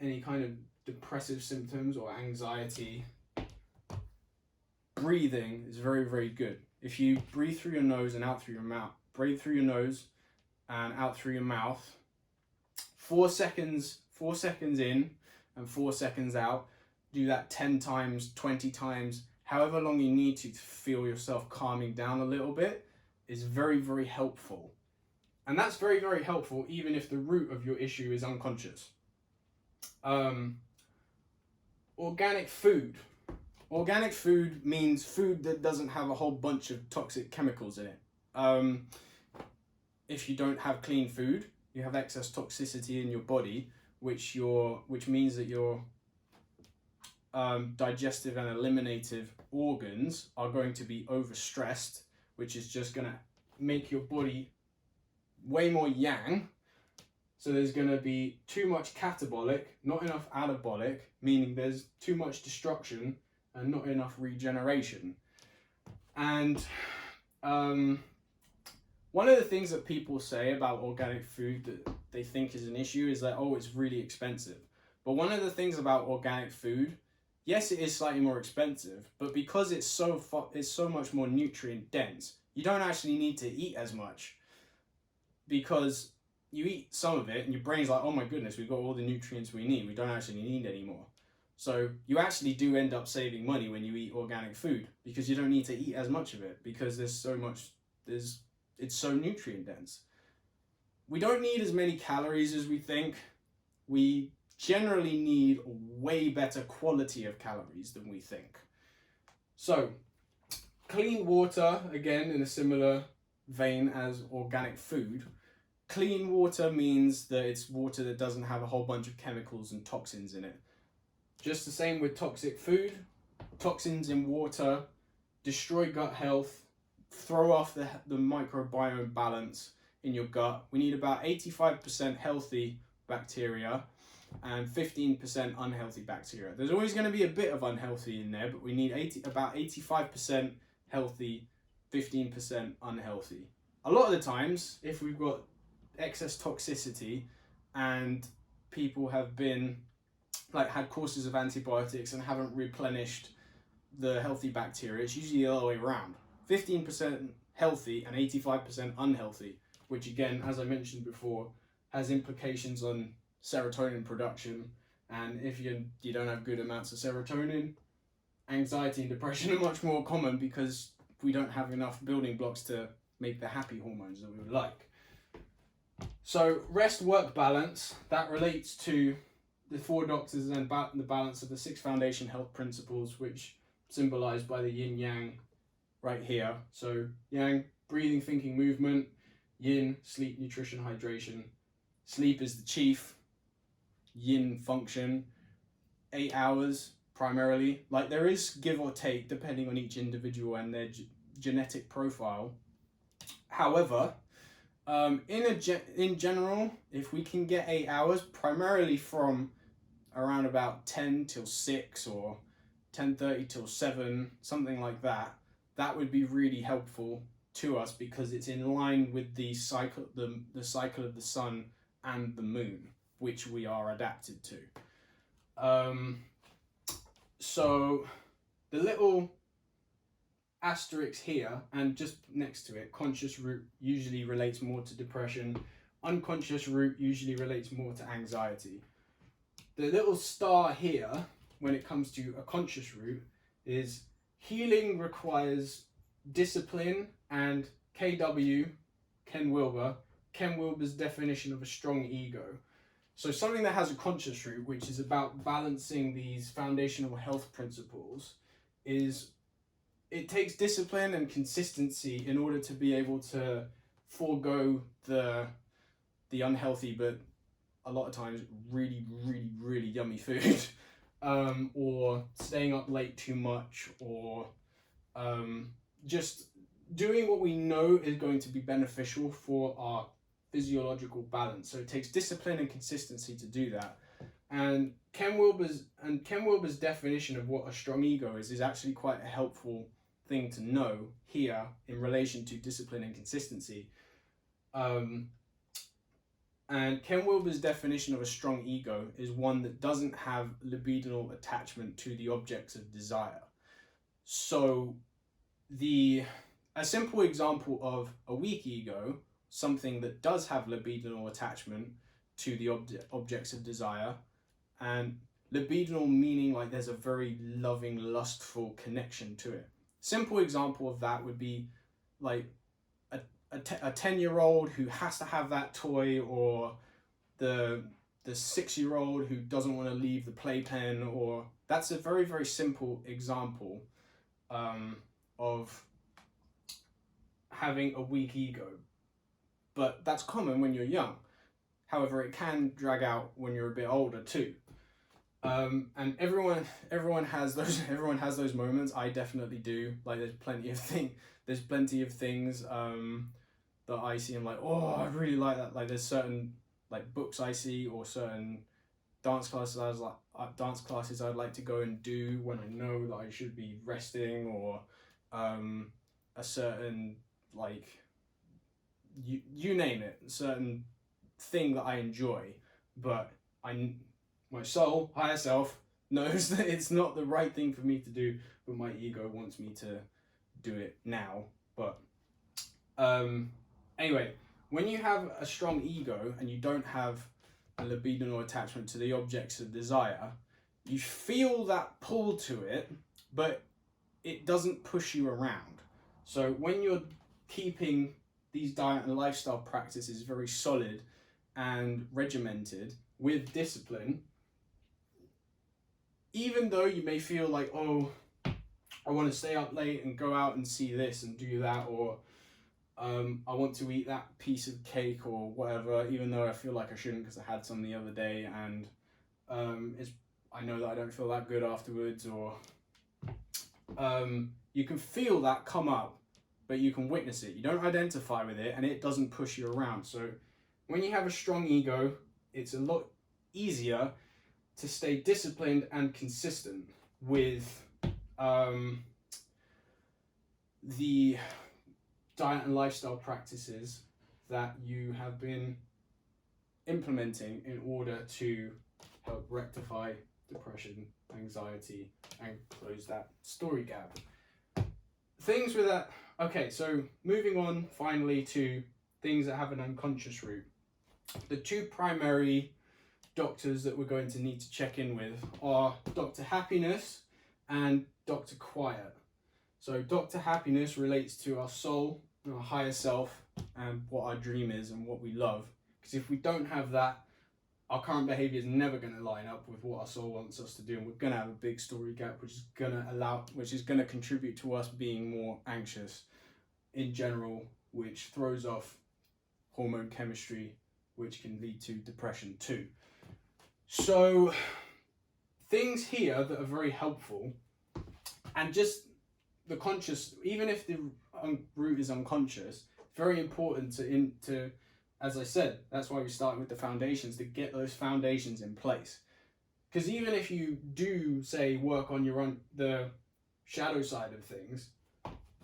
any kind of depressive symptoms or anxiety, breathing is very, very good. If you breathe through your nose and out through your mouth, breathe through your nose and out through your mouth, 4 seconds in and 4 seconds out, do that 10 times, 20 times, however long you need to feel yourself calming down a little bit, is very, very helpful. And that's very, very helpful even if the root of your issue is unconscious. Organic food. Organic food means food that doesn't have a whole bunch of toxic chemicals in it. If you don't have clean food, you have excess toxicity in your body, which means that your digestive and eliminative organs are going to be overstressed, which is just going to make your body way more yang. So there's going to be too much catabolic, not enough anabolic, meaning there's too much destruction and not enough regeneration. And one of the things that people say about organic food that they think is an issue is that, oh, it's really expensive. But one of the things about organic food, yes, it is slightly more expensive, but because it's so much more nutrient dense, you don't actually need to eat as much, because you eat some of it and your brain's like, oh my goodness, we've got all the nutrients we need. We don't actually need any more. So you actually do end up saving money when you eat organic food, because you don't need to eat as much of it, because it's so nutrient dense. We don't need as many calories as we think. We generally need a way better quality of calories than we think. So clean water, again, in a similar vein as organic food. Clean water means that it's water that doesn't have a whole bunch of chemicals and toxins in it. Just the same with toxic food. Toxins in water destroy gut health, throw off the microbiome balance in your gut. We need about 85% healthy bacteria and 15% unhealthy bacteria. There's always going to be a bit of unhealthy in there, but we need about 85% healthy, 15% unhealthy. A lot of the times, if we've got excess toxicity and people have been had courses of antibiotics and haven't replenished the healthy bacteria, it's usually the other way around. 15% healthy and 85% unhealthy, which again, as I mentioned before, has implications on serotonin production. And if you don't have good amounts of serotonin, anxiety and depression are much more common because we don't have enough building blocks to make the happy hormones that we would like. So rest-work balance, that relates to the 4 doctors and the balance of the 6 foundation health principles, which symbolized by the yin-yang right here. So yang, breathing, thinking, movement. Yin, sleep, nutrition, hydration. Sleep is the chief yin function. 8 hours primarily. There is give or take depending on each individual and their genetic profile. However, in general, if we can get 8 hours, primarily from around about 10 till 6 or 10:30 till 7, something like that, that would be really helpful to us because it's in line with the cycle, the cycle of the sun and the moon, which we are adapted to. So the little asterisk here and just next to it, conscious root usually relates more to depression, unconscious root usually relates more to anxiety. The little star here, when it comes to a conscious root, is healing requires discipline and KW, Ken Wilber's definition of a strong ego. So something that has a conscious root, which is about balancing these foundational health principles, it takes discipline and consistency in order to be able to forego the unhealthy but a lot of times really, really, really yummy food, or staying up late too much, or just doing what we know is going to be beneficial for our physiological balance. So it takes discipline and consistency to do that. And Ken Wilber's definition of what a strong ego is actually quite a helpful thing to know here in relation to discipline and consistency. And Ken Wilber's definition of a strong ego is one that doesn't have libidinal attachment to the objects of desire. So a simple example of a weak ego, something that does have libidinal attachment to the objects of desire, and libidinal meaning there's a very loving, lustful connection to it. Simple example of that would be a 10-year-old who has to have that toy, or the 6-year-old who doesn't want to leave the playpen, or that's a very, very simple example of having a weak ego. But that's common when you're young. However, it can drag out when you're a bit older too. And everyone has those moments. I definitely do. There's plenty of things that I see. I'm oh, I really like that. There's certain books I see, or certain dance classes I'd like to go and do when I know that I should be resting, or a certain you name it, certain thing that I enjoy, but my soul, higher self, knows that it's not the right thing for me to do, but my ego wants me to do it now. But anyway, when you have a strong ego and you don't have a libidinal attachment to the objects of desire, you feel that pull to it, but it doesn't push you around. So when you're keeping these diet and lifestyle practices very solid and regimented with discipline, even though you may feel oh, I want to stay up late and go out and see this and do that, or I want to eat that piece of cake or whatever, even though I feel like I shouldn't because I had some the other day, and I know that I don't feel that good afterwards, or you can feel that come up, but you can witness it. You don't identify with it, and it doesn't push you around. So when you have a strong ego, it's a lot easier to stay disciplined and consistent with the diet and lifestyle practices that you have been implementing in order to help rectify depression, anxiety, and close that story gap. Things with that. Okay, so moving on finally to things that have an unconscious root. The two primary doctors that we're going to need to check in with are Dr. Happiness and Dr. Quiet. So Dr. Happiness relates to our soul, our higher self, and what our dream is and what we love. Because if we don't have that, our current behavior is never going to line up with what our soul wants us to do, and we're going to have a big story gap, which is going to contribute to us being more anxious in general, which throws off hormone chemistry, which can lead to depression too. So things here that are very helpful, and just the conscious, even if the root is unconscious, very important to, as I said, that's why we start with the foundations, to get those foundations in place. Because even if you do, say, work on the shadow side of things,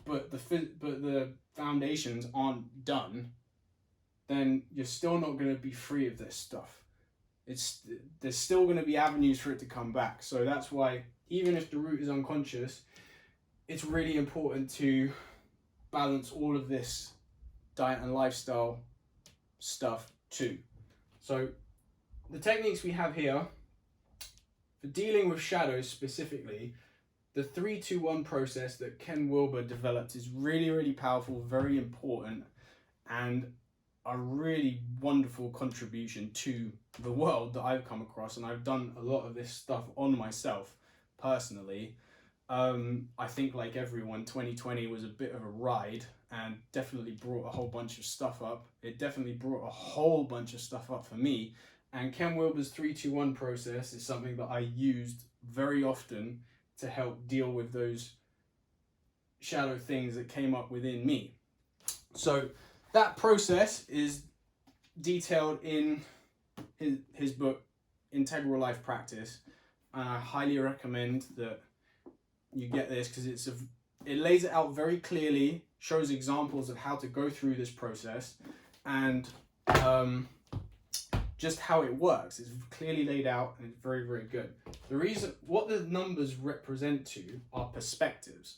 but the foundations aren't done, then you're still not going to be free of this stuff. There's still going to be avenues for it to come back. So that's why, even if the root is unconscious, it's really important to balance all of this diet and lifestyle stuff too. So the techniques we have here for dealing with shadows specifically, the 3-2-1 process that Ken Wilber developed is really, really powerful, very important, and a really wonderful contribution to the world that I've come across. And I've done a lot of this stuff on myself personally. I think, like everyone, 2020 was a bit of a ride and definitely brought a whole bunch of stuff up. It definitely brought a whole bunch of stuff up for me. And Ken Wilber's 3-2-1 process is something that I used very often to help deal with those shadow things that came up within me. So that process is detailed in his book, Integral Life Practice. And I highly recommend that you get this, because it lays it out very clearly, shows examples of how to go through this process, and just how it works. It's clearly laid out, and it's very, very good. What the numbers represent to are perspectives.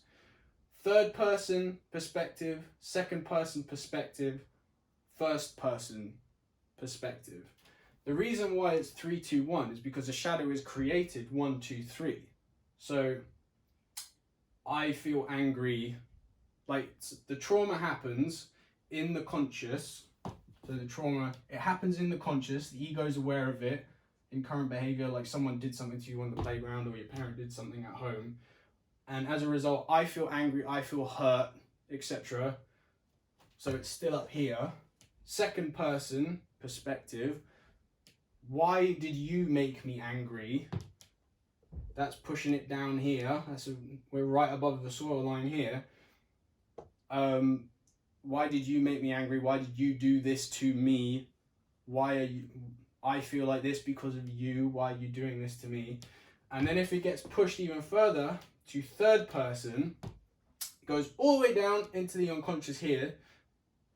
Third person perspective, second person perspective, first person perspective. The reason why it's 3-2-1 is because the shadow is created 1, 2, 3. So I feel angry, like the trauma happens in the conscious. So the trauma, it happens in the conscious, the ego is aware of it in current behavior, like someone did something to you on the playground or your parent did something at home. And as a result, I feel angry, I feel hurt, etc. So it's still up here. Second person perspective, why did you make me angry? That's pushing it down here. We're right above the soil line here. Why did you make me angry? Why did you do this to me? I feel like this because of you. Why are you doing this to me? And then if it gets pushed even further to third person, goes all the way down into the unconscious here,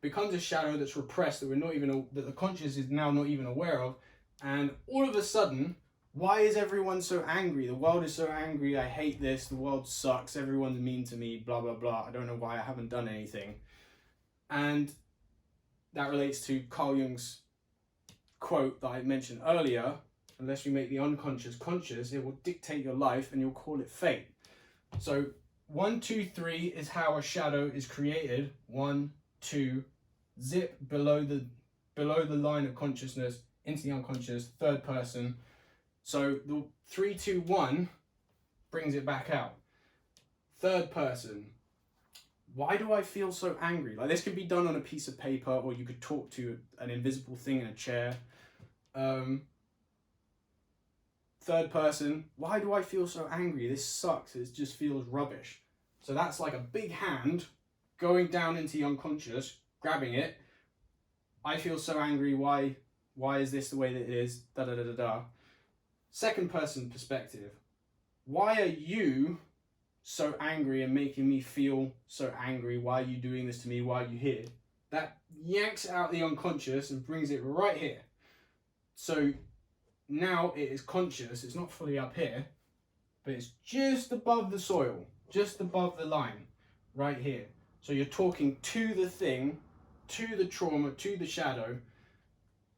becomes a shadow that's repressed that the conscious is now not even aware of, and all of a sudden, why is everyone so angry? The world is so angry. I hate this. The world sucks. Everyone's mean to me. Blah, blah, blah. I don't know why I haven't done anything. And that relates to Carl Jung's quote that I mentioned earlier. Unless you make the unconscious conscious, it will dictate your life and you'll call it fate. So 1, 2, 3 is how a shadow is created. 1, 2, zip below the line of consciousness into the unconscious, third person. So the 3-2-1 brings it back out. Third person, why do I feel so angry? Like, this could be done on a piece of paper, or you could talk to an invisible thing in a chair. Third person, why do I feel so angry? This sucks. It just feels rubbish. So that's like a big hand going down into the unconscious, grabbing it. I feel so angry. Why is this the way that it is? Da da da da da. Second person perspective. Why are you so angry and making me feel so angry? Why are you doing this to me? Why are you here? That yanks out the unconscious and brings it right here. So now it is conscious. It's not fully up here, but it's just above the soil, just above the line, right here. So you're talking to the thing, to the trauma, to the shadow,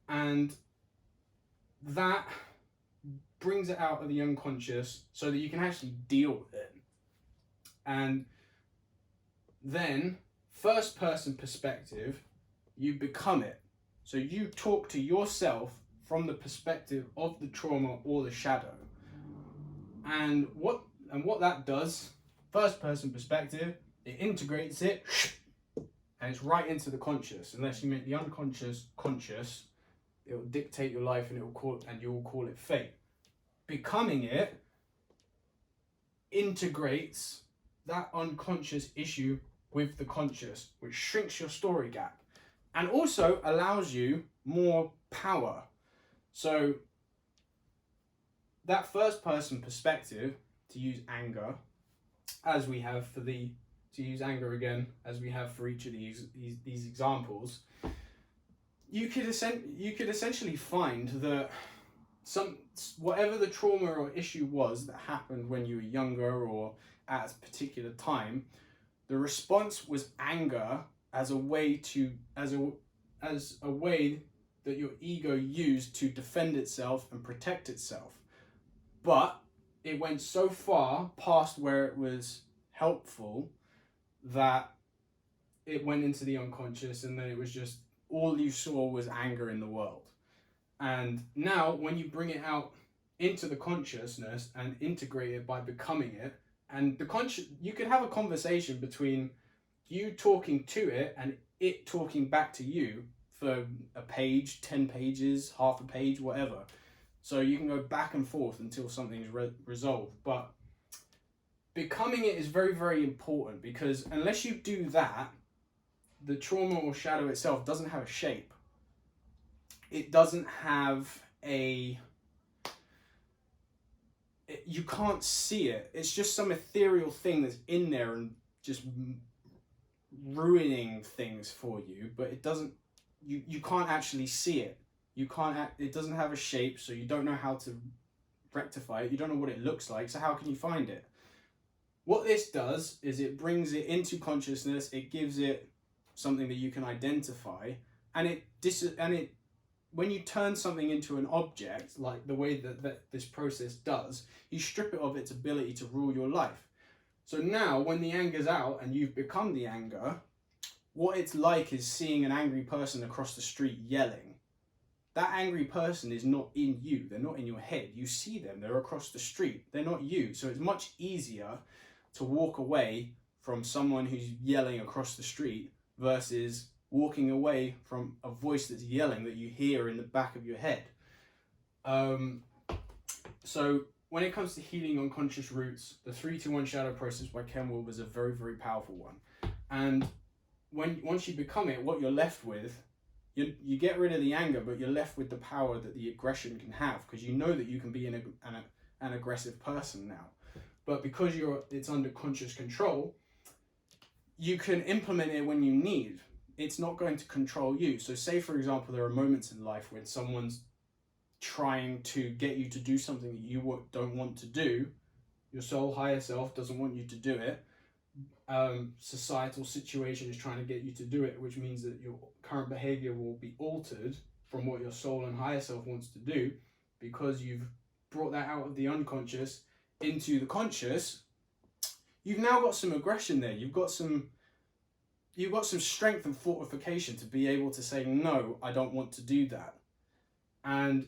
and that brings it out of the unconscious so that you can actually deal with it. And then, first person perspective, you become it. So you talk to yourself from the perspective of the trauma or the shadow. And what that does, first person perspective, it integrates it and it's right into the conscious. Unless you make the unconscious conscious, it will dictate your life and you will call it fate. Becoming it integrates that unconscious issue with the conscious, which shrinks your story gap and also allows you more power. So that first person perspective, to use anger as we have for the, to use anger again as we have for each of these examples, you could essentially find that whatever the trauma or issue was that happened when you were younger or at a particular time, the response was anger as a way that your ego used to defend itself and protect itself. But it went so far past where it was helpful that it went into the unconscious, and then it was just all you saw was anger in the world. And now when you bring it out into the consciousness and integrate it by becoming it, and you could have a conversation between you talking to it and it talking back to you for a page, 10 pages, half a page, whatever. So you can go back and forth until something's resolved. But becoming it is very, very important, because unless you do that, the trauma or shadow itself doesn't have a shape. It doesn't have you can't see it. It's just some ethereal thing that's in there and just ruining things for you, but it doesn't, you can't actually see it. It doesn't have a shape, so you don't know how to rectify it. You don't know what it looks like, so how can you find it? What this does is it brings it into consciousness, it gives it something that you can identify, and when you turn something into an object, like the way that this process does, you strip it of its ability to rule your life. So now when the anger's out and you've become the anger, what it's like is seeing an angry person across the street yelling. That angry person is not in you, they're not in your head. You see them, they're across the street, they're not you. So it's much easier to walk away from someone who's yelling across the street versus walking away from a voice that's yelling that you hear in the back of your head. So when it comes to healing unconscious roots, the 3-2-1 shadow process by Ken Wilber is a very, very powerful one. And once you become it, what you're left with, you get rid of the anger, but you're left with the power that the aggression can have, because you know that you can be an aggressive person now. But because it's under conscious control, you can implement it when you need. It's not going to control you. So say, for example, there are moments in life when someone's trying to get you to do something that you don't want to do. Your soul, higher self, doesn't want you to do it. Societal situation is trying to get you to do it, which means that your current behavior will be altered from what your soul and higher self wants to do, because you've brought that out of the unconscious into the conscious. You've now got some aggression there. You've got some strength and fortification to be able to say, no, I don't want to do that. And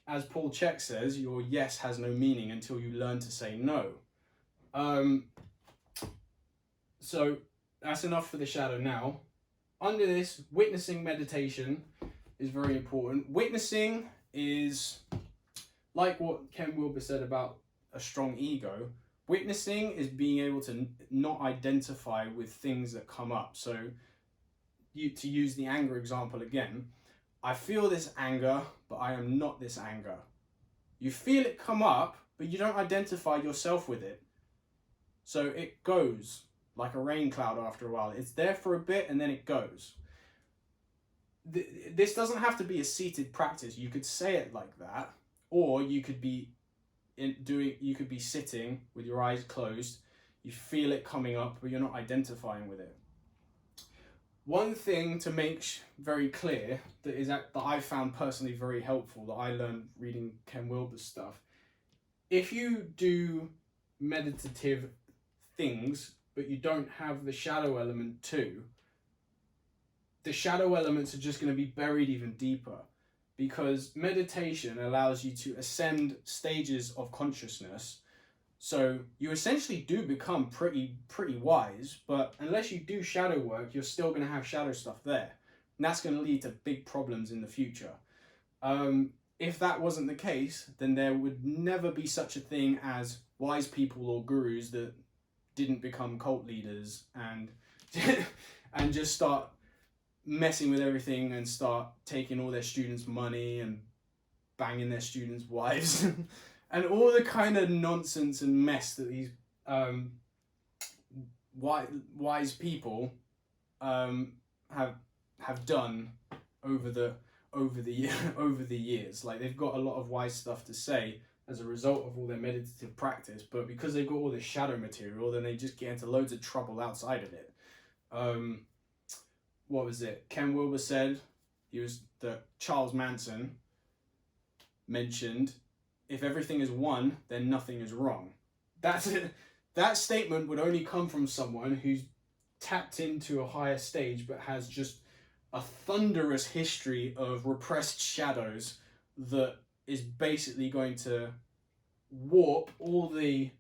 as Paul Check says, your yes has no meaning until you learn to say no. So that's enough for the shadow now. Under this, witnessing meditation is very important. Witnessing is like what Ken Wilber said about a strong ego. Witnessing is being able to not identify with things that come up. So, to use the anger example again, I feel this anger, but I am not this anger. You feel it come up, but you don't identify yourself with it. So it goes like a rain cloud after a while. It's there for a bit and then it goes. This doesn't have to be a seated practice. You could say it like that, or you could be you could be sitting with your eyes closed. You feel it coming up, but you're not identifying with it. One thing to make very clear that I found personally very helpful, that I learned reading Ken Wilber's stuff. If you do meditative things, but you don't have the shadow element too, the shadow elements are just going to be buried even deeper, because meditation allows you to ascend stages of consciousness. So you essentially do become pretty wise, but unless you do shadow work, you're still going to have shadow stuff there. And that's going to lead to big problems in the future. If that wasn't the case, then there would never be such a thing as wise people or gurus that didn't become cult leaders and and just start messing with everything and start taking all their students' money and banging their students' wives and all the kind of nonsense and mess that these wise people have done over the years. Like, they've got a lot of wise stuff to say as a result of all their meditative practice, but because they've got all this shadow material, then they just get into loads of trouble outside of it. What was it? Ken Wilber said, that Charles Manson mentioned, if everything is one, then nothing is wrong. That's it. That statement would only come from someone who's tapped into a higher stage but has just a thunderous history of repressed shadows that is basically going to warp all the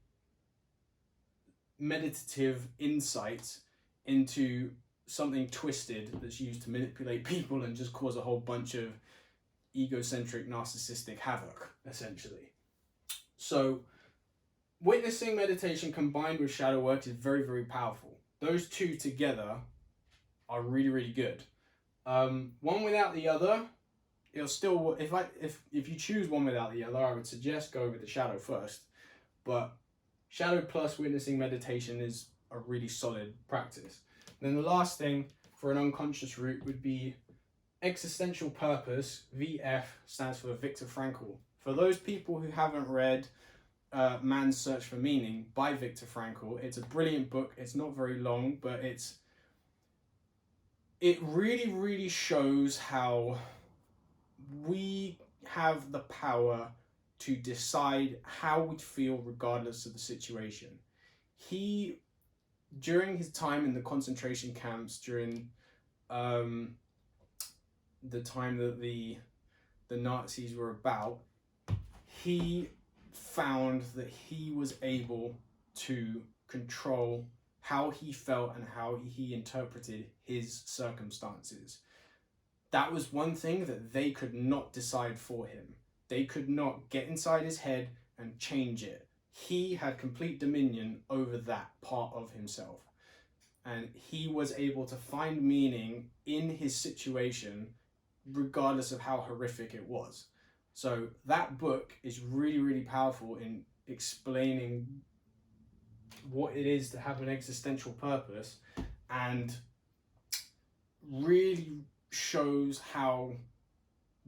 meditative insights into something twisted that's used to manipulate people and just cause a whole bunch of egocentric, narcissistic havoc, essentially. So, witnessing meditation combined with shadow work is very, very powerful. Those two together are really, really good. One without the other, it'll still, if you choose one without the other, I would suggest go with the shadow first. But shadow plus witnessing meditation is a really solid practice. Then the last thing for an unconscious route would be existential purpose. VF stands for Viktor Frankl. For those people who haven't read Man's Search for Meaning by Viktor Frankl, it's a brilliant book. It's not very long, but it really, really shows how we have the power to decide how we feel regardless of the situation. During his time in the concentration camps, during the time that the Nazis were about, he found that he was able to control how he felt and how he interpreted his circumstances. That was one thing that they could not decide for him. They could not get inside his head and change it. He had complete dominion over that part of himself. And he was able to find meaning in his situation, regardless of how horrific it was. So that book is really, really powerful in explaining what it is to have an existential purpose, and really shows how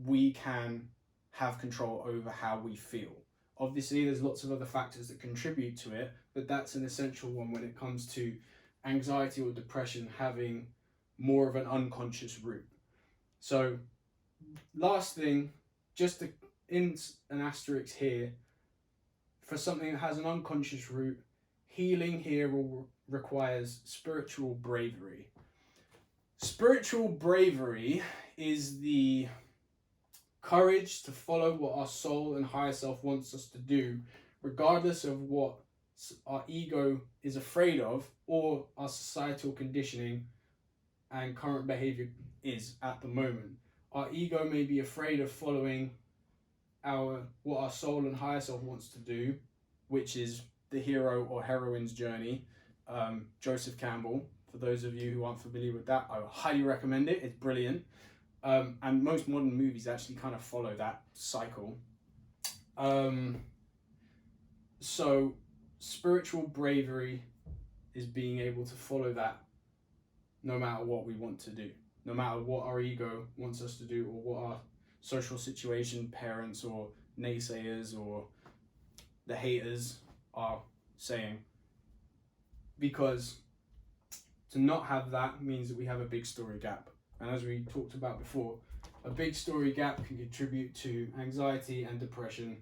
we can have control over how we feel. Obviously, there's lots of other factors that contribute to it, but that's an essential one when it comes to anxiety or depression having more of an unconscious root. So, last thing, just in an asterisk here, for something that has an unconscious root, healing here requires spiritual bravery. Spiritual bravery is the courage to follow what our soul and higher self wants us to do, regardless of what our ego is afraid of, or our societal conditioning and current behavior is at the moment. Our ego may be afraid of following what our soul and higher self wants to do, which is the hero or heroine's journey. Joseph Campbell, for those of you who aren't familiar with that, I highly recommend it. It's brilliant. And most modern movies actually kind of follow that cycle. So spiritual bravery is being able to follow that no matter what we want to do, no matter what our ego wants us to do, or what our social situation, parents or naysayers or the haters are saying. Because to not have that means that we have a big story gap. And as we talked about before, a big story gap can contribute to anxiety and depression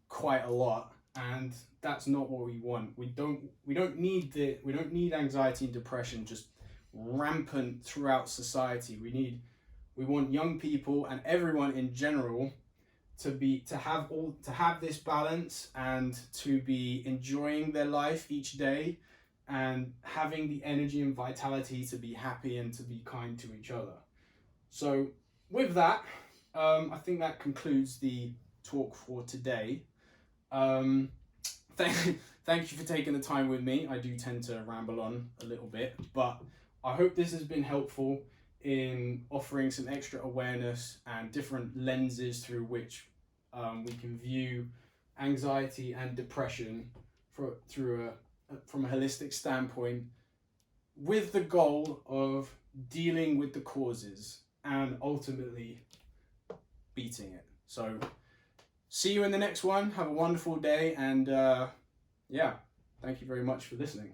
quite a lot, and that's not what we want. We don't need anxiety and depression just rampant throughout society. We want young people and everyone in general to have this balance, and to be enjoying their life each day, and having the energy and vitality to be happy and to be kind to each other. So with that, I think that concludes the talk for today. Thank you for taking the time with me. I do tend to ramble on a little bit, but I hope this has been helpful in offering some extra awareness and different lenses through which we can view anxiety and depression from a holistic standpoint, with the goal of dealing with the causes and ultimately beating it. So see you in the next one. Have a wonderful day, and yeah, thank you very much for listening.